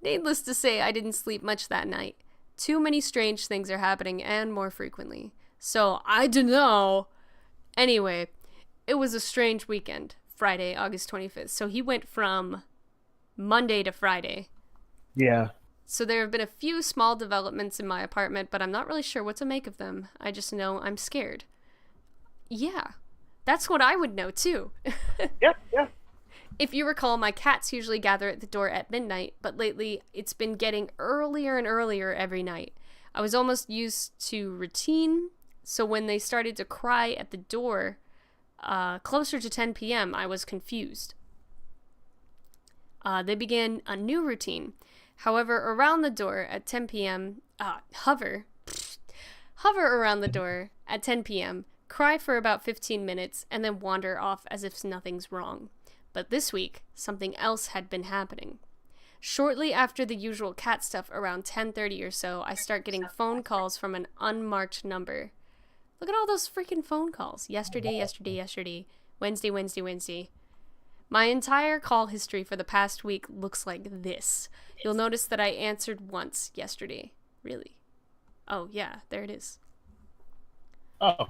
Needless to say, I didn't sleep much that night. Too many strange things are happening, and more frequently. So, I don't know. Anyway, it was a strange weekend. Friday, August 25th. So he went from Monday to Friday. Yeah. So there have been a few small developments in my apartment, but I'm not really sure what to make of them. I just know I'm scared. Yeah. That's what I would know, too. Yeah. If you recall, my cats usually gather at the door at midnight, but lately it's been getting earlier and earlier every night. I was almost used to routine, so when they started to cry at the door closer to 10 p.m., I was confused. They began a new routine. However, around the door at 10 p.m., hover around the door at 10 p.m., cry for about 15 minutes, and then wander off as if nothing's wrong. But this week, something else had been happening. Shortly after the usual cat stuff around 10:30 or so, I start getting phone calls from an unmarked number. Look at all those freaking phone calls. Yesterday. Wednesday. My entire call history for the past week looks like this. You'll notice that I answered once yesterday. Really? Oh, yeah, there it is. Oh.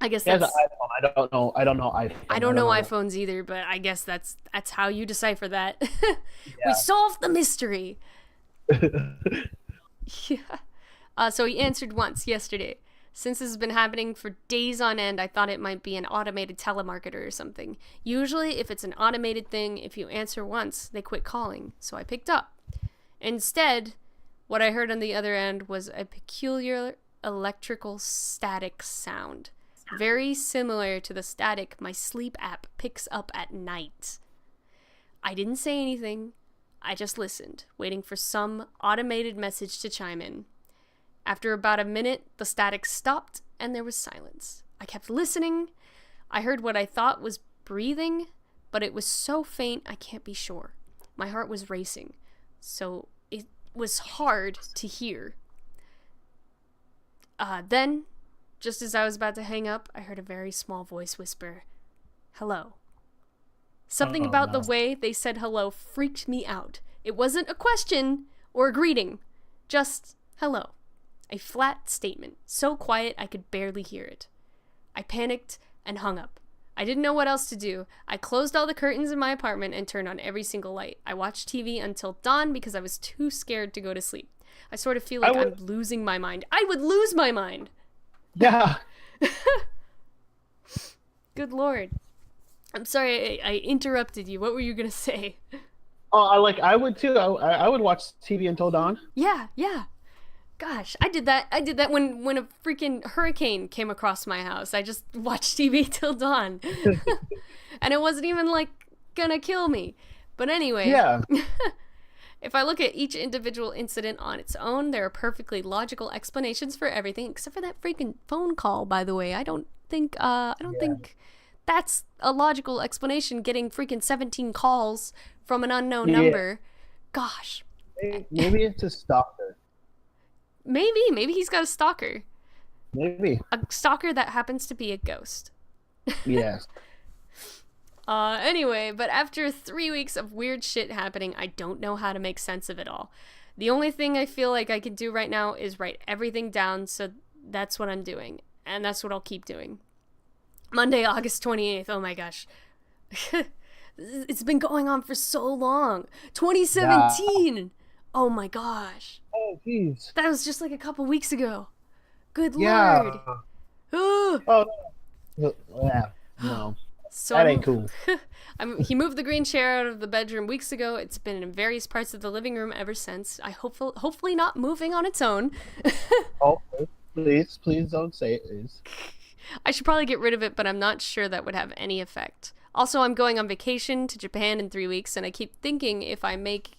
I guess He has that's... an iPhone. I don't know iPhone. I don't know iPhones either, but I guess that's how you decipher that. We solved the mystery. Yeah. So he answered once yesterday. Since this has been happening for days on end, I thought it might be an automated telemarketer or something. Usually, if it's an automated thing, if you answer once, they quit calling. So I picked up. Instead, what I heard on the other end was a peculiar electrical static sound. Very similar to the static my sleep app picks up at night. I didn't say anything. I just listened, waiting for some automated message to chime in. After about a minute, the static stopped and there was silence. I kept listening. I heard what I thought was breathing, but it was so faint I can't be sure. My heart was racing, so it was hard to hear. Then, just as I was about to hang up, I heard a very small voice whisper, "Hello." Something about the way they said hello freaked me out. It wasn't a question or a greeting, just hello. A flat statement, so quiet I could barely hear it. I panicked and hung up. I didn't know what else to do. I closed all the curtains in my apartment and turned on every single light. I watched TV until dawn because I was too scared to go to sleep. I sort of feel like I'm losing my mind. I would lose my mind! Yeah. Good Lord. I'm sorry I interrupted you. What were you gonna say? Oh, I would too. I would watch TV until dawn. Yeah. Gosh, I did that when a freaking hurricane came across my house. I just watched TV till dawn. And it wasn't even, like, gonna kill me. But anyway. Yeah. If I look at each individual incident on its own, there are perfectly logical explanations for everything, except for that freaking phone call, by the way. I don't think that's a logical explanation, getting freaking 17 calls from an unknown number. Gosh. Maybe it's a stalker. Maybe he's got a stalker. Maybe. A stalker that happens to be a ghost. Yes. Anyway, but after 3 weeks of weird shit happening, I don't know how to make sense of it all. The only thing I feel like I can do right now is write everything down, so that's what I'm doing. And that's what I'll keep doing. Monday, August 28th. Oh my gosh. It's been going on for so long. 2017! Yeah. Oh my gosh. Oh, jeez. That was just like a couple weeks ago. Good Lord. Oh, yeah. No. So that ain't cool. He moved the green chair out of the bedroom weeks ago. It's been in various parts of the living room ever since. I hopefully not moving on its own. Oh, please don't say it is. I should probably get rid of it, but I'm not sure that would have any effect. Also, I'm going on vacation to Japan in 3 weeks, and I keep thinking if I make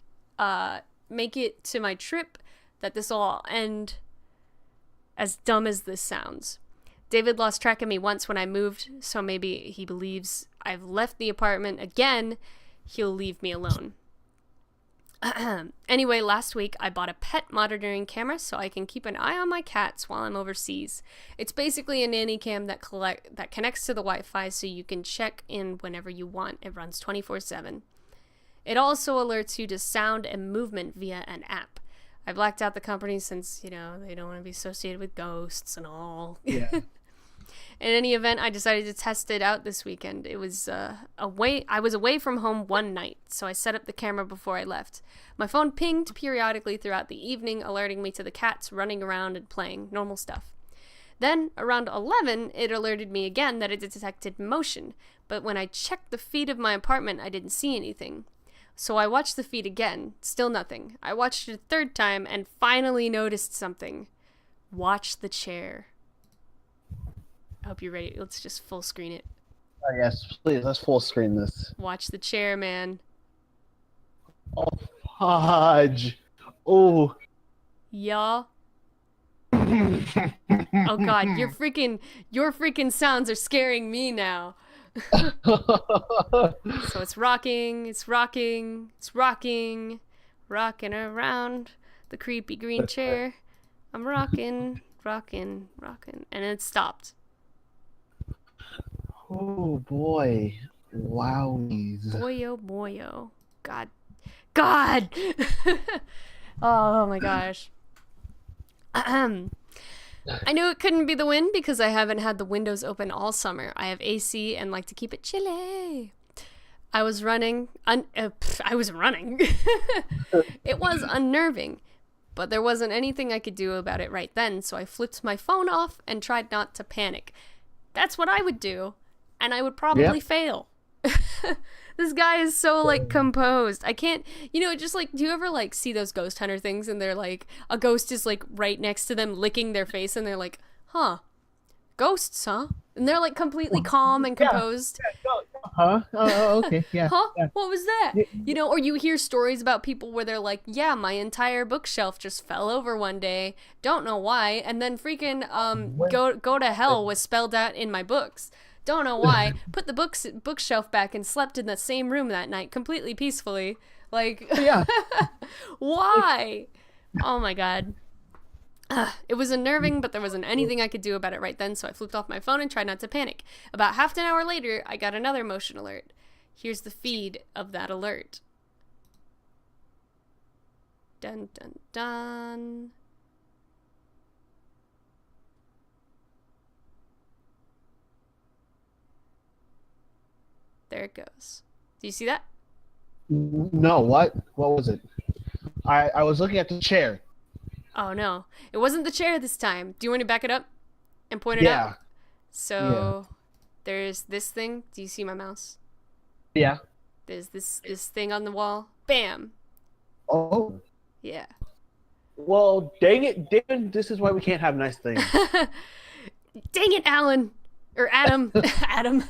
it to my trip that this will all end, as dumb as this sounds. David lost track of me once when I moved, so maybe he believes I've left the apartment again. He'll leave me alone. Anyway, last week I bought a pet monitoring camera so I can keep an eye on my cats while I'm overseas. It's basically a nanny cam that connects to the Wi-Fi so you can check in whenever you want. It runs 24/7. It also alerts you to sound and movement via an app. I blacked out the company since, they don't want to be associated with ghosts and all. Yeah. In any event, I decided to test it out this weekend. It was I was away from home one night, so I set up the camera before I left. My phone pinged periodically throughout the evening, alerting me to the cats running around and playing, normal stuff. Then, around 11, it alerted me again that it detected motion, but when I checked the feed of my apartment, I didn't see anything. So I watched the feed again, still nothing. I watched it a third time and finally noticed something. Watch the chair. I hope you're ready. Let's just full screen it. Oh, yes, please, let's full screen this. Watch the chair, man. Oh, fudge. Oh. Yeah. Oh god, your freaking sounds are scaring me now. So it's rocking around the creepy green chair. I'm rocking. rocking, and it stopped. Oh boy. Wowies. Boyo. God. Oh my gosh. I knew it couldn't be the wind because I haven't had the windows open all summer. I have AC and like to keep it chilly. I was running. I was running. It was unnerving, but there wasn't anything I could do about it right then, so I flipped my phone off and tried not to panic. That's what I would do, and I would probably fail. This guy is so, like, composed. I can't, just, like, do you ever, like, see those ghost hunter things and they're, like, a ghost is, like, right next to them licking their face and they're like, huh, ghosts, huh? And they're, like, completely calm and composed. Huh? Oh, okay, yeah. Huh? Yeah. What was that? Or you hear stories about people where they're like, yeah, my entire bookshelf just fell over one day. Don't know why. And then freaking, go to hell was spelled out in my books. Don't know why. Put the bookshelf back and slept in the same room that night completely peacefully. Like, Yeah. why? Oh my god. It was unnerving, but there wasn't anything I could do about it right then, so I flipped off my phone and tried not to panic. About half an hour later, I got another motion alert. Here's the feed of that alert. Dun dun dun. There it goes. Do you see that? No, what? What was it? I was looking at the chair. Oh no. It wasn't the chair this time. Do you want to back it up and point it out? So there's this thing. Do you see my mouse? Yeah. There's this thing on the wall. Bam. Oh. Yeah. Well, dang it, David, this is why we can't have nice things. Dang it, Alan. Or Adam. Adam.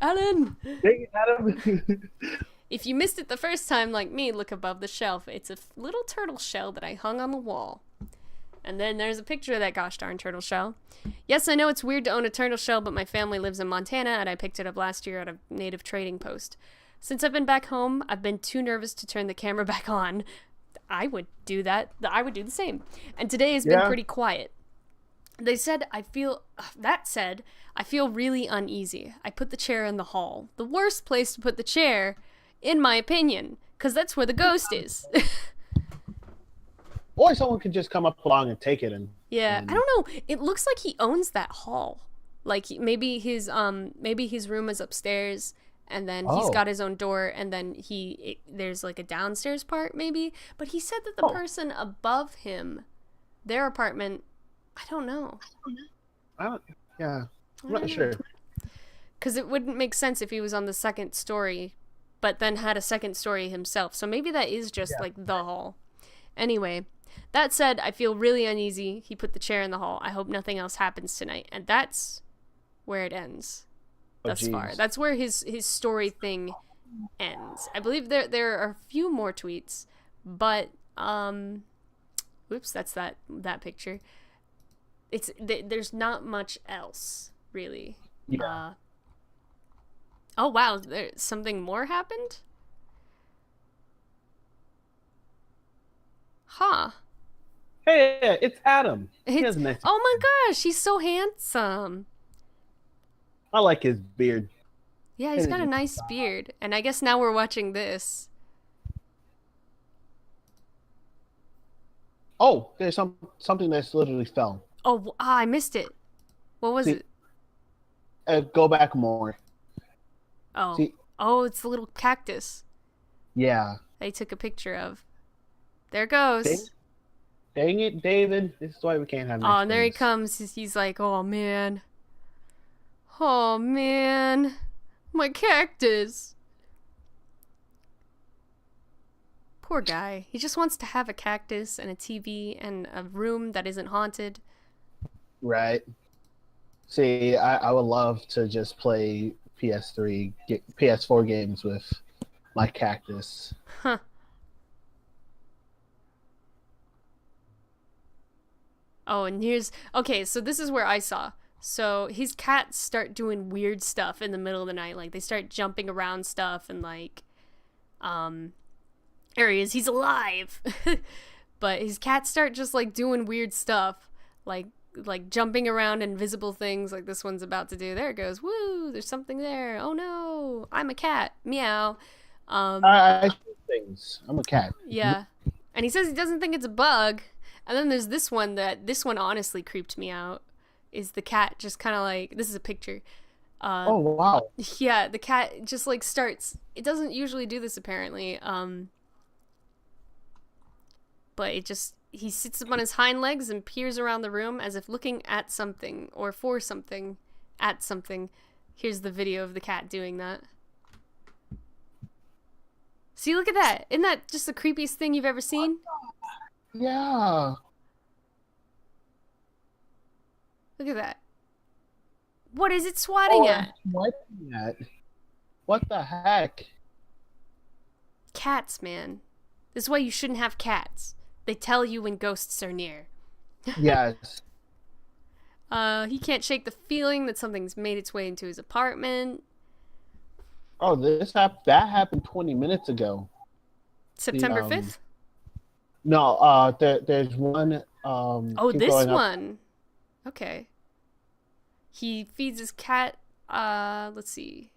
Alan. Dang it, Adam. If you missed it the first time, like me, look above the shelf. It's a little turtle shell that I hung on the wall. And then there's a picture of that gosh darn turtle shell. Yes, I know it's weird to own a turtle shell, but my family lives in Montana, and I picked it up last year at a native trading post. Since I've been back home, I've been too nervous to turn the camera back on. I would do that. I would do the same. And today has been pretty quiet. That said, I feel really uneasy. I put the chair in the hall. The worst place to put the chair, in my opinion, because that's where the ghost is. Or someone could just come up along and take it and... Yeah, I don't know. It looks like he owns that hall. Like, maybe his room is upstairs, and then he's got his own door, and then there's like a downstairs part, maybe. But he said that the person above him, their apartment... I don't know. I'm not sure. Because it wouldn't make sense if he was on the second story, but then had a second story himself. So maybe that is just like the hall. Anyway, that said, I feel really uneasy. He put the chair in the hall. I hope nothing else happens tonight. And that's where it ends. Thus far. That's where his story thing ends. I believe there are a few more tweets, but oops, that's that picture. There's not much else, really. Yeah. Oh, wow. Something more happened? Huh. Hey, it's Adam. He has nice... Oh my gosh, he's so handsome. I like his beard. Yeah, he's got a nice beard. And I guess now we're watching this. Oh, there's something that's literally fell. Oh, I missed it. What was it? Go back more. Oh. See? Oh, it's the little cactus. Yeah. They took a picture of. There it goes. Dang it, David. This is why we can't have nice Oh, and there he things. comes. He's like, oh, man. Oh, man. My cactus. Poor guy. He just wants to have a cactus and a TV and a room that isn't haunted. Right. See, I would love to just play PS4 games with my cactus. Huh. Oh, and okay, so this is where I saw. So his cats start doing weird stuff in the middle of the night. Like, they start jumping around stuff and, like, there he is. He's alive. But his cats start just, like, doing weird stuff. like jumping around invisible things like this one's about to do. There it goes. Woo! There's something there. Oh no! I'm a cat. Meow. I shoot things. I'm a cat. Yeah. And he says he doesn't think it's a bug. And then there's this one honestly creeped me out. Is the cat just kind of like, this is a picture. Oh wow. Yeah, the cat just like starts. It doesn't usually do this apparently. But he sits up on his hind legs and peers around the room as if looking at something or for something, at something. Here's the video of the cat doing that. See, look at that. Isn't that just the creepiest thing you've ever seen? Yeah. Look at that. What is it swatting at? Swatting at? What the heck? Cats, man. This is why you shouldn't have cats. They tell you when ghosts are near. Yes. He can't shake the feeling that something's made its way into his apartment. Oh, that happened 20 minutes ago. September 5th? No, there's one. Oh, this one. Okay. He feeds his cat. Let's see.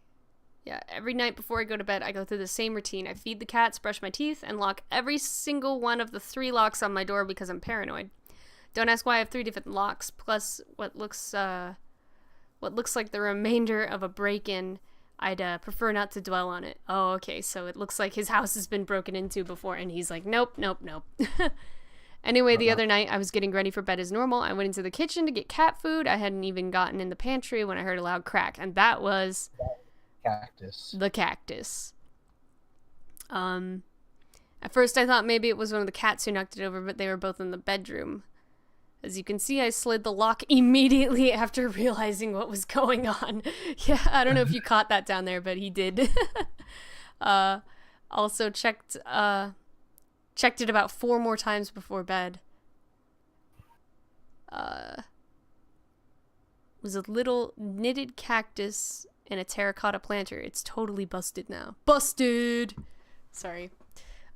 Yeah, every night before I go to bed, I go through the same routine. I feed the cats, brush my teeth, and lock every single one of the 3 locks on my door because I'm paranoid. Don't ask why I have 3 different locks, plus what looks like the remainder of a break-in. I'd prefer not to dwell on it. Oh, okay, so it looks like his house has been broken into before, and he's like, nope. Anyway, the other night, I was getting ready for bed as normal. I went into the kitchen to get cat food. I hadn't even gotten in the pantry when I heard a loud crack, and that was... the cactus. At first I thought maybe it was one of the cats who knocked it over, but they were both in the bedroom. As you can see, I slid the lock immediately after realizing what was going on. Yeah, I don't know if you caught that down there, but he did. Also checked it about 4 more times before bed. Was a little knitted cactus and a terracotta planter. It's totally busted now. Busted! Sorry.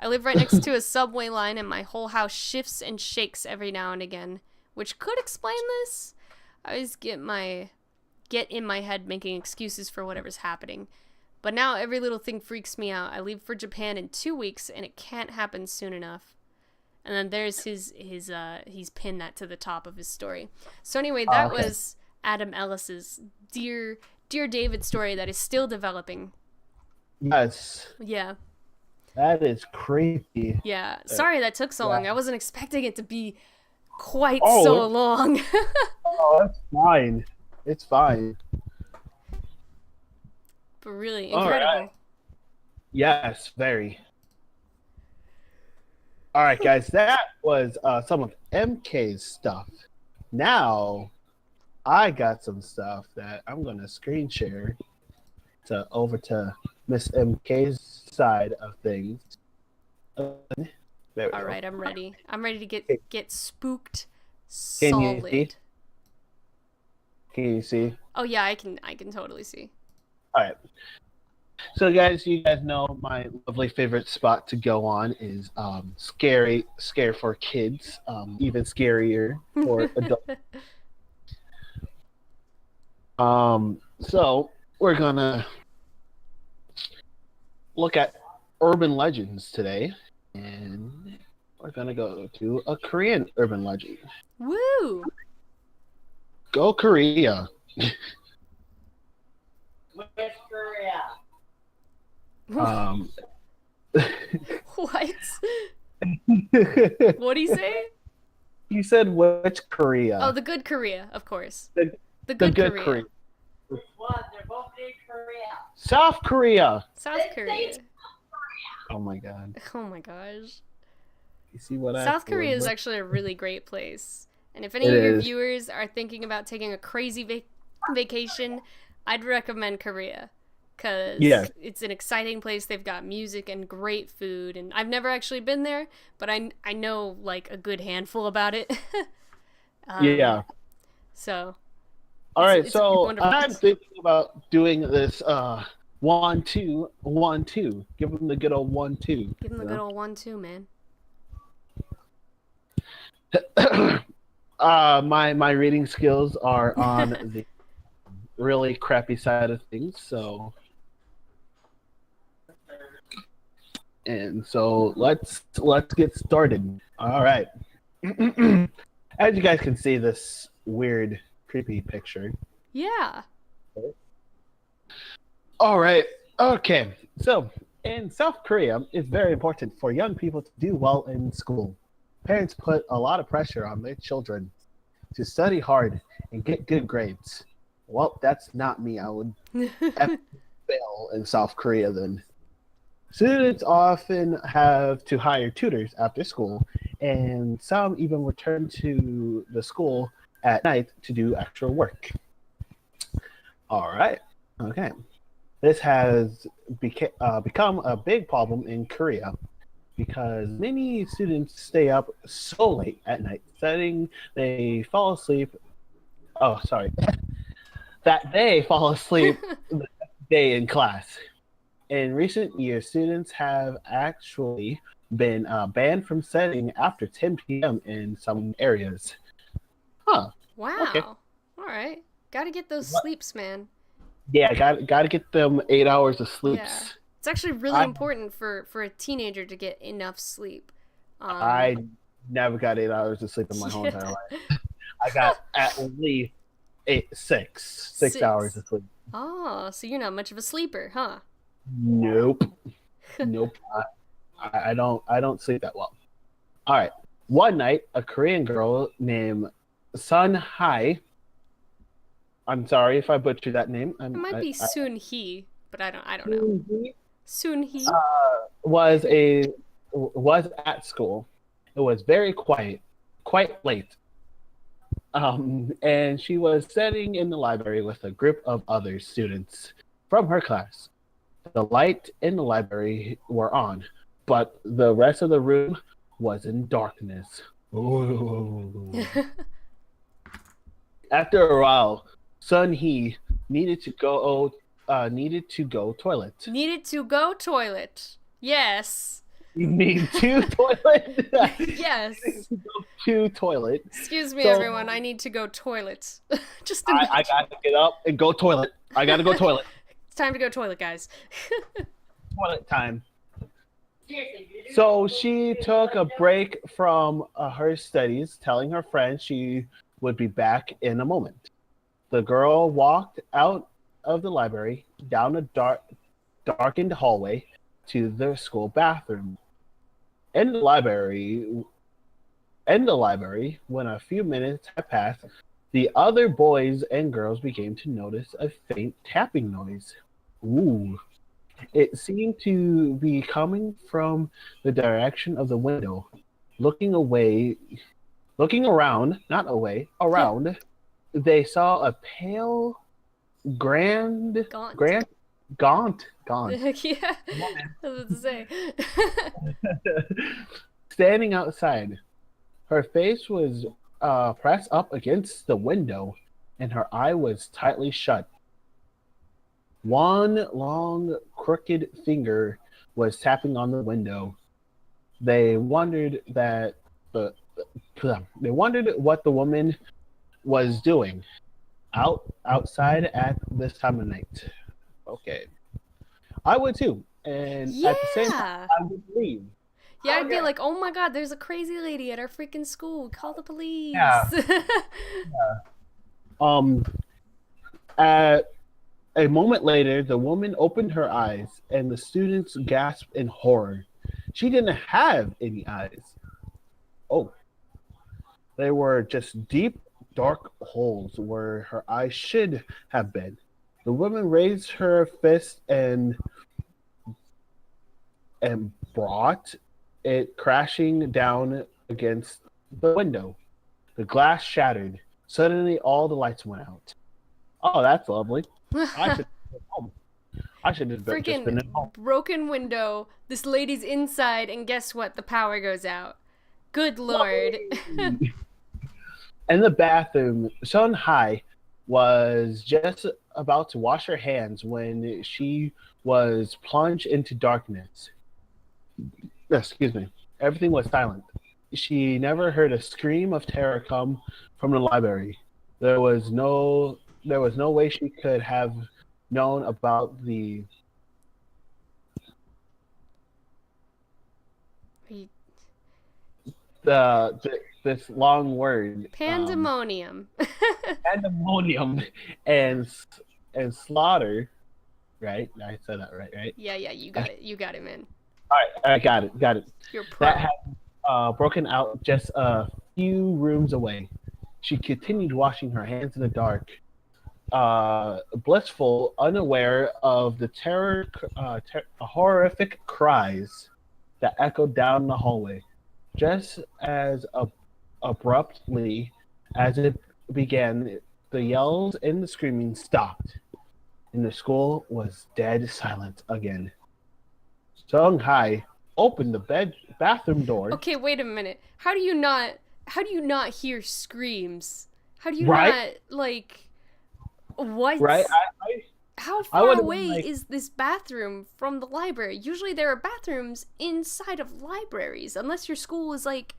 I live right next to a subway line and my whole house shifts and shakes every now and again, which could explain this. I always get in my head making excuses for whatever's happening. But now every little thing freaks me out. I leave for Japan in 2 weeks and it can't happen soon enough. And then there's he's pinned that to the top of his story. So anyway, that was Adam Ellis's Dear David story that is still developing. Yes. Yeah. That is creepy. Yeah. Sorry that took so long. I wasn't expecting it to be quite so long. Oh, that's fine. It's fine. But really incredible. Right. Yes, very. All right, guys. That was some of MK's stuff. Now, I got some stuff that I'm going to screen share over to Miss MK's side of things. All right, I'm ready. I'm ready to get spooked Can solid. you see? Can you see? Oh yeah, I can totally see. All right. So guys, you guys know my lovely favorite spot to go on is scare for kids, even scarier for adults. So we're gonna look at urban legends today, and we're gonna go to a Korean urban legend. Woo! Go Korea! Where's Korea? What? What'd he say? He said which Korea? Oh, the good Korea, of course. The good Korea. What? They're both in Korea. South Korea. South Korea. Oh my god. Oh my gosh. You see what South Korea is actually a really great place. And if any of your viewers are thinking about taking a crazy vacation, I'd recommend Korea. Because it's an exciting place. They've got music and great food. And I've never actually been there, but I know like a good handful about it. Yeah. So. All right, it's so I'm place. thinking about doing this 1-2, 1-2. Give them the good old 1-2. Give them the good old 1-2, man. My reading skills are on the really crappy side of things, so let's get started. All right. As you guys can see, this weird, creepy picture. Yeah. All right. Okay. So, in South Korea, it's very important for young people to do well in school. Parents put a lot of pressure on their children to study hard and get good grades. Well, that's not me. I would fail in South Korea then. Students often have to hire tutors after school, and some even return to the school at night to do extra work. All right. Okay. This has become a big problem in Korea because many students stay up so late at night studying they fall asleep. Oh, sorry. That they fall asleep the next day in class. In recent years, students have actually been banned from studying after 10 p.m. in some areas. Huh. Wow. Okay. All right. Got to get those What? sleeps, man. Yeah, got to get them 8 hours of sleep. Yeah. It's actually really important for a teenager to get enough sleep. I never got 8 hours of sleep in my whole entire life. I got at least six hours of sleep. Oh, so you're not much of a sleeper, huh? Nope. Nope. I don't sleep that well. All right. One night, a Korean girl named Sun Hai. I'm sorry if I butchered that name. It might be Soon Hee, but I don't know. Sun-hee, Soon Hee. was at school. It was very quiet, quite late. And she was sitting in the library with a group of other students from her class. The light in the library were on, but the rest of the room was in darkness. Ooh. After a while, Sun Hee needed to go toilet. Needed to go toilet. Yes. You need to toilet? Yes. To toilet. Excuse me, everyone. I need to go toilet. Just I gotta get up and go toilet. I gotta go toilet. It's time to go toilet, guys. Toilet time. So she took a break from her studies, telling her friends she would be back in a moment. The girl walked out of the library, down a darkened hallway to the school bathroom. In the library, when a few minutes had passed, the other boys and girls began to notice a faint tapping noise. Ooh. It seemed to be coming from the direction of the window. Looking around, not away, around, they saw a pale, gaunt. Yeah, Come on, man. I was about to say. Standing outside. Her face was pressed up against the window, and her eye was tightly shut. One long, crooked finger was tapping on the window. They wondered what the woman was doing outside at this time of night. Okay, I would too, and at the same time, I would leave. Yeah, I'd be like, oh my god, there's a crazy lady at our freaking school. Call the police. Yeah. At a moment later, the woman opened her eyes, and the students gasped in horror. She didn't have any eyes. Oh. They were just deep, dark holes where her eyes should have been. The woman raised her fist and brought it crashing down against the window. The glass shattered. Suddenly, all the lights went out. Oh, that's lovely. I should have been home. I should have just been at home. Broken window. This lady's inside, and guess what? The power goes out. Good lord. In the bathroom, Sun Hai was just about to wash her hands when she was plunged into darkness. Excuse me. Everything was silent. she never heard a scream of terror come from the library. There was no way she could have known about He- this long word Pandemonium. pandemonium and slaughter, right? I said that right? Yeah, you got it. You got it, man. All right, I got it. You're pro. That had broken out just a few rooms away. She continued washing her hands in the dark, blissful, unaware of the horrific cries that echoed down the hallway. Just as abruptly as it began, the yells and the screaming stopped, and the school was dead silent again. Sung Hai opened the bathroom door. Okay, wait a minute. How do you not hear screams? How do you Right? not like what? Right? How I far would've away been like- is this bathroom from the library? Usually there are bathrooms inside of libraries, unless your school is like,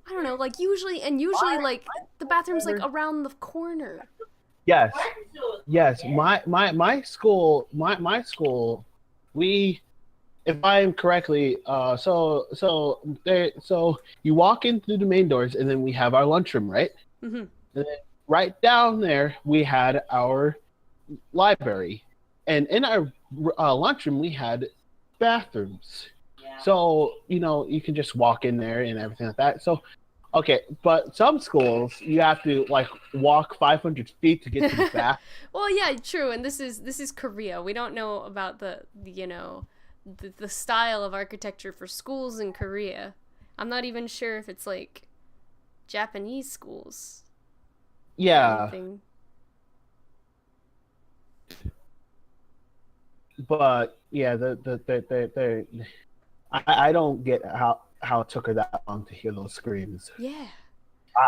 I don't know, like usually like the bathroom's like around the corner. Yes. My school, we, if I am correctly, so you walk in through the main doors, and then we have our lunchroom, right? Mm-hmm. And then right down there, we had our library, and in our lunchroom, we had bathrooms. Yeah. So you can just walk in there and everything like that. So, okay, but some schools you have to like walk 500 feet to get to the bath. Well, yeah, true. And this is Korea. We don't know about the style of architecture for schools in Korea. I'm not even sure if it's like Japanese schools. Yeah, Anything. but yeah, I don't get how it took her that long to hear those screams. Yeah.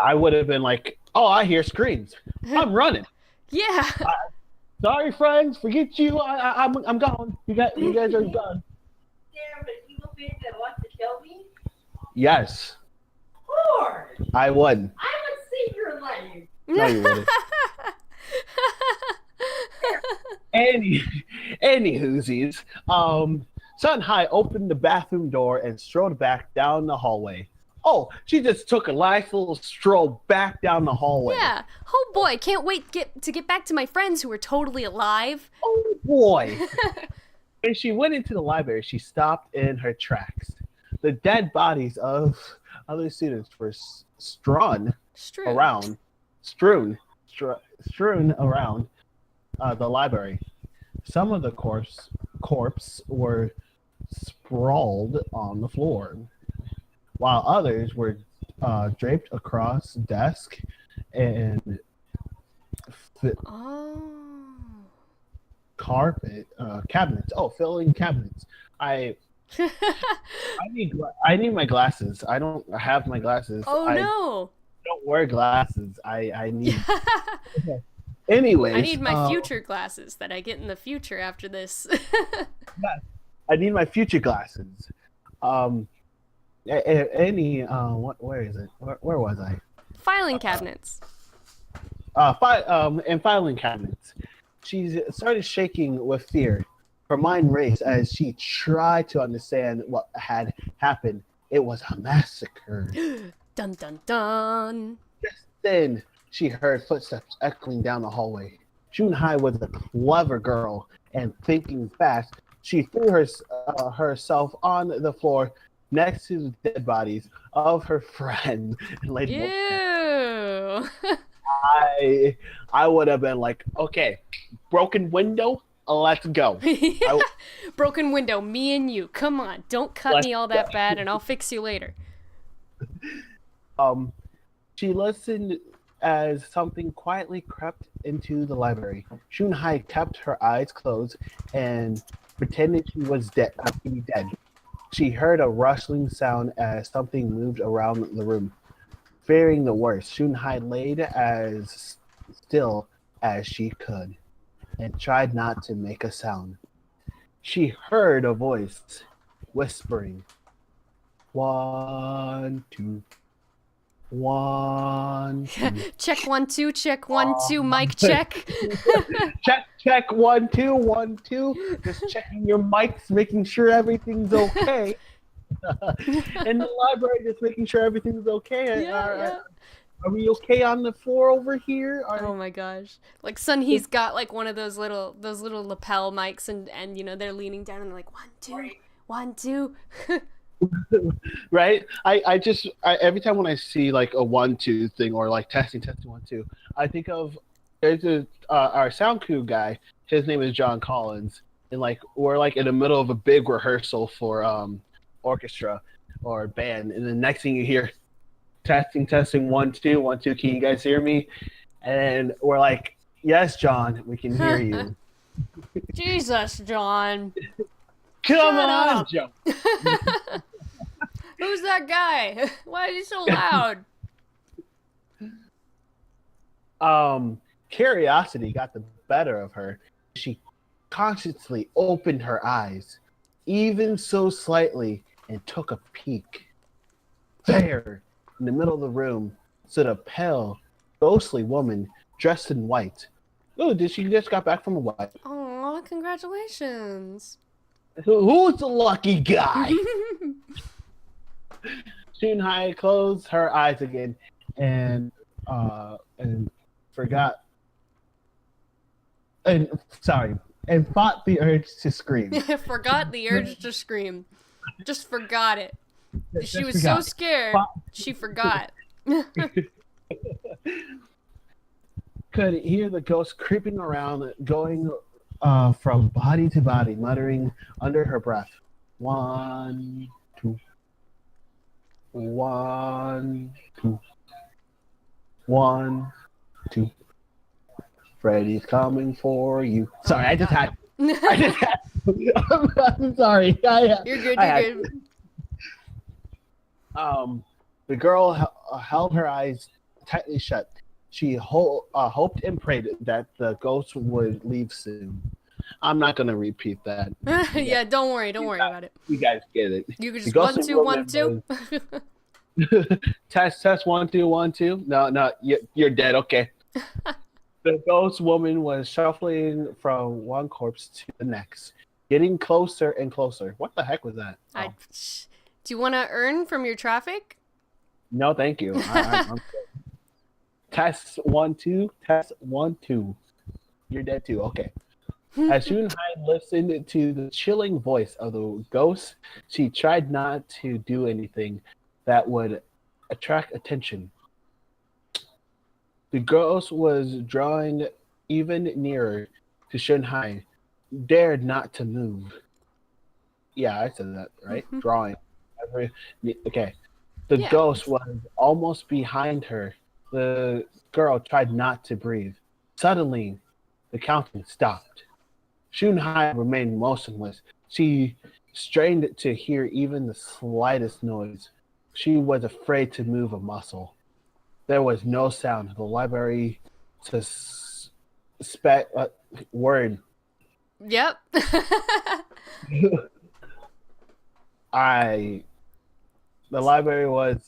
I would have been like, oh, I hear screams. I'm running. Yeah. Sorry, friends, forget you. I'm gone. You guys are gone. Damn, but evil being that wants to kill me? Yes, Lord! I would. I would save your life. No, you wouldn't. Any whoosies. Sun Hai opened the bathroom door and strode back down the hallway. Oh, she just took a nice little stroll back down the hallway. Yeah. Oh boy, can't wait to get back to my friends who are totally alive. Oh boy. As she went into the library, she stopped in her tracks. The dead bodies of other students were strewn around the library. Some of the corpse were sprawled on the floor, while others were draped across desk and Oh. carpet cabinets. Oh, filling cabinets. I need my glasses. I don't have my glasses. Oh I no. don't wear glasses. I need. Anyways, I need my future glasses that I get in the future after this. I need my future glasses. Where is it? Where was I? Filing cabinets. In filing cabinets. She started shaking with fear. Her mind raced as she tried to understand what had happened. It was a massacre. Dun dun dun. Just then, she heard footsteps echoing down the hallway. Junhai was a clever girl, and thinking fast, she threw herself on the floor next to the dead bodies of her friend. And laid Ew. I would have been like, okay, broken window, let's go. Broken window, me and you. Come on, don't cut me all that bad, and I'll fix you later. She listened as something quietly crept into the library. Shunhai kept her eyes closed and pretended she was dead. To be dead. She heard a rustling sound as something moved around the room. Fearing the worst, Shunhai laid as still as she could and tried not to make a sound. She heard a voice whispering, 1, 2. 1, 2. Check 1 2, check 1 2, mic check. Check 1 2 1 2. Just checking your mics, making sure everything's okay. In the library, just making sure everything's okay. Yeah. Are we okay on the floor over here? Oh my gosh. Like Sunhee's got like one of those little lapel mics and you know they're leaning down and they're like 1 2 1 2. Right? I every time when I see like a 1 2 thing or like testing 1 2, I think of there's our sound crew guy. His name is John Collins, and like we're like in the middle of a big rehearsal for orchestra or band, and the next thing you hear, testing 1 2 1 2. Can you guys hear me? And we're like, yes, John, we can hear you. Jesus, John. Come Shut on, up. John. Who's that guy? Why is he so loud? Curiosity got the better of her. She consciously opened her eyes, even so slightly, and took a peek. There, in the middle of the room, stood a pale, ghostly woman dressed in white. Oh, did she just got back from a white? Aw, congratulations. Who's the lucky guy? Shunhai closed her eyes again and forgot and fought the urge to scream. Forgot the urge to scream. Just forgot it. She was forgot. so scared, she forgot. Could hear the ghost creeping around, going from body to body, muttering under her breath. 1 2 1 2 1 2. Freddy's coming for you. Sorry, I just had. I'm sorry. You're good. The girl held her eyes tightly shut. She hoped and prayed that the ghost would leave soon. I'm not gonna repeat that. Yeah, don't worry about it. You guys get it. You could just 1 2 1 2. Test 1 2 1 2. No, you're dead. Okay. The ghost woman was shuffling from one corpse to the next, getting closer and closer. What the heck was that? Oh. Do you want to earn from your traffic? No, thank you. I'm good. Test 1 2. Test 1 2. You're dead too. Okay. As Shunhai listened to the chilling voice of the ghost, she tried not to do anything that would attract attention. The ghost was drawing even nearer to Shunhai, dared not to move. Yeah, I said that, right? Drawing. Okay. The ghost was almost behind her. The girl tried not to breathe. Suddenly, the counting stopped. Shunhai remained motionless. She strained to hear even the slightest noise. She was afraid to move a muscle. There was no sound. The library word. Yep. The library was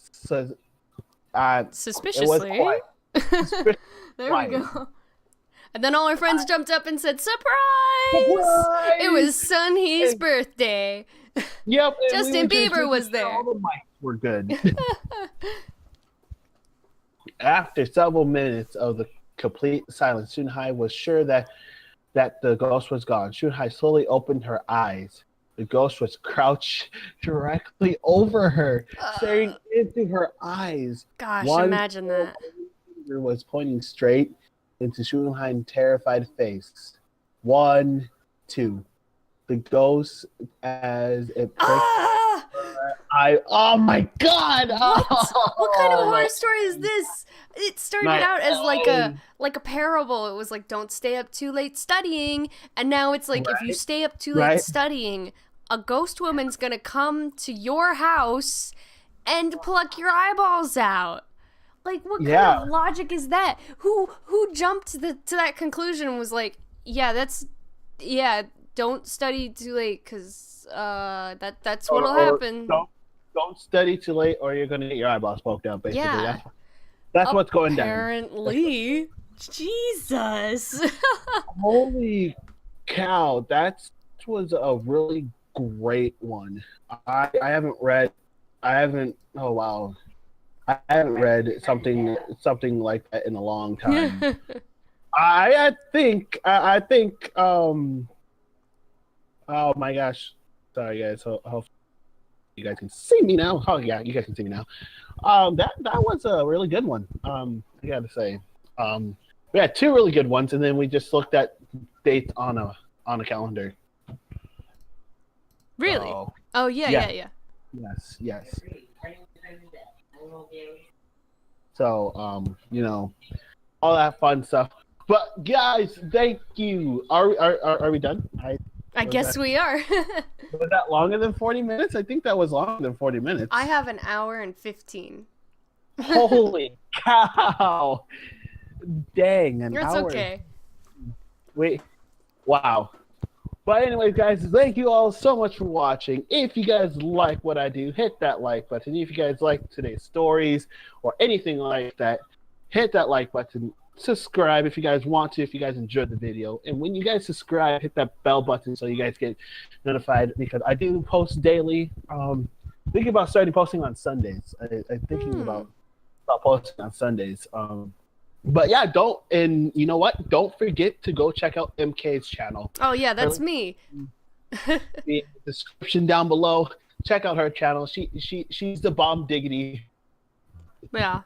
suspiciously. It was quiet. There we go. And then all our friends jumped up and said, "Surprise! Surprise! It was Sunhee's birthday." Yep. Justin Bieber was there. All the mics were good. After several minutes of the complete silence, Shunhai was sure that the ghost was gone. Shunhai slowly opened her eyes. The ghost was crouched directly over her, staring into her eyes. Gosh, imagine that. Finger was pointing straight into Shunhai's terrified face. 1 2. The ghost, as it pricked her eye. Oh my God! What kind of horror story is this? It started out as like a parable. It was like, don't stay up too late studying, and now it's like, if you stay up too late studying, a ghost woman's gonna come to your house and pluck your eyeballs out. Like, what kind of logic is that? Who jumped to that conclusion and was like, don't study too late, because that's what'll happen. don't study too late, or you're gonna get your eyeballs poked out. Basically, Yeah. that's what's going down. Apparently. Jesus. Holy cow, that was a really great one. I haven't read. I haven't. Oh wow. I haven't read something like that in a long time. I think oh my gosh. Sorry guys. Hopefully you guys can see me now. Oh yeah, you guys can see me now. That was a really good one. I gotta say. We had two really good ones, and then we just looked at dates on a calendar. Really? So, Oh yeah. yes. So all that fun stuff. But guys, thank you. Are we done? I guess we are. Was that longer than 40 minutes? I think that was longer than 40 minutes. I have an hour and 15. Holy cow! Dang, an It's hour. okay. Wait, wow. But anyways, guys, thank you all so much for watching. If you guys like what I do, hit that like button. If you guys like today's stories or anything like that, hit that like button. Subscribe if you guys want to, if you guys enjoyed the video. And when you guys subscribe, hit that bell button so you guys get notified, because I do post daily. Thinking about starting posting on Sundays. I'm thinking about posting on Sundays. But yeah, and you know what? Don't forget to go check out MK's channel. Oh yeah, that's me. The description down below. Check out her channel. She's the bomb diggity. Yeah.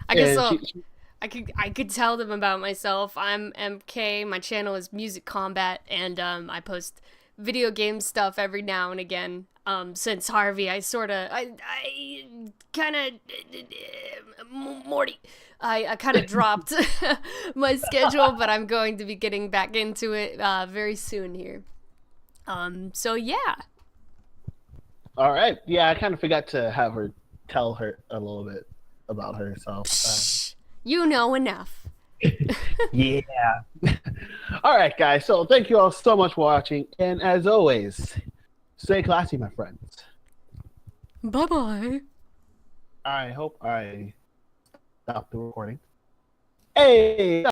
I guess And so. I could tell them about myself. I'm MK. My channel is Music Combat, and I post video game stuff every now and again. Since Harvey, I kind of Morty. I kind of dropped my schedule, but I'm going to be getting back into it very soon here. So yeah. All right. Yeah, I kind of forgot to have her tell her a little bit about herself. You know enough. Yeah. All right, guys. So thank you all so much for watching, and as always, stay classy, my friends. Bye-bye. I hope I stopped the recording. Hey!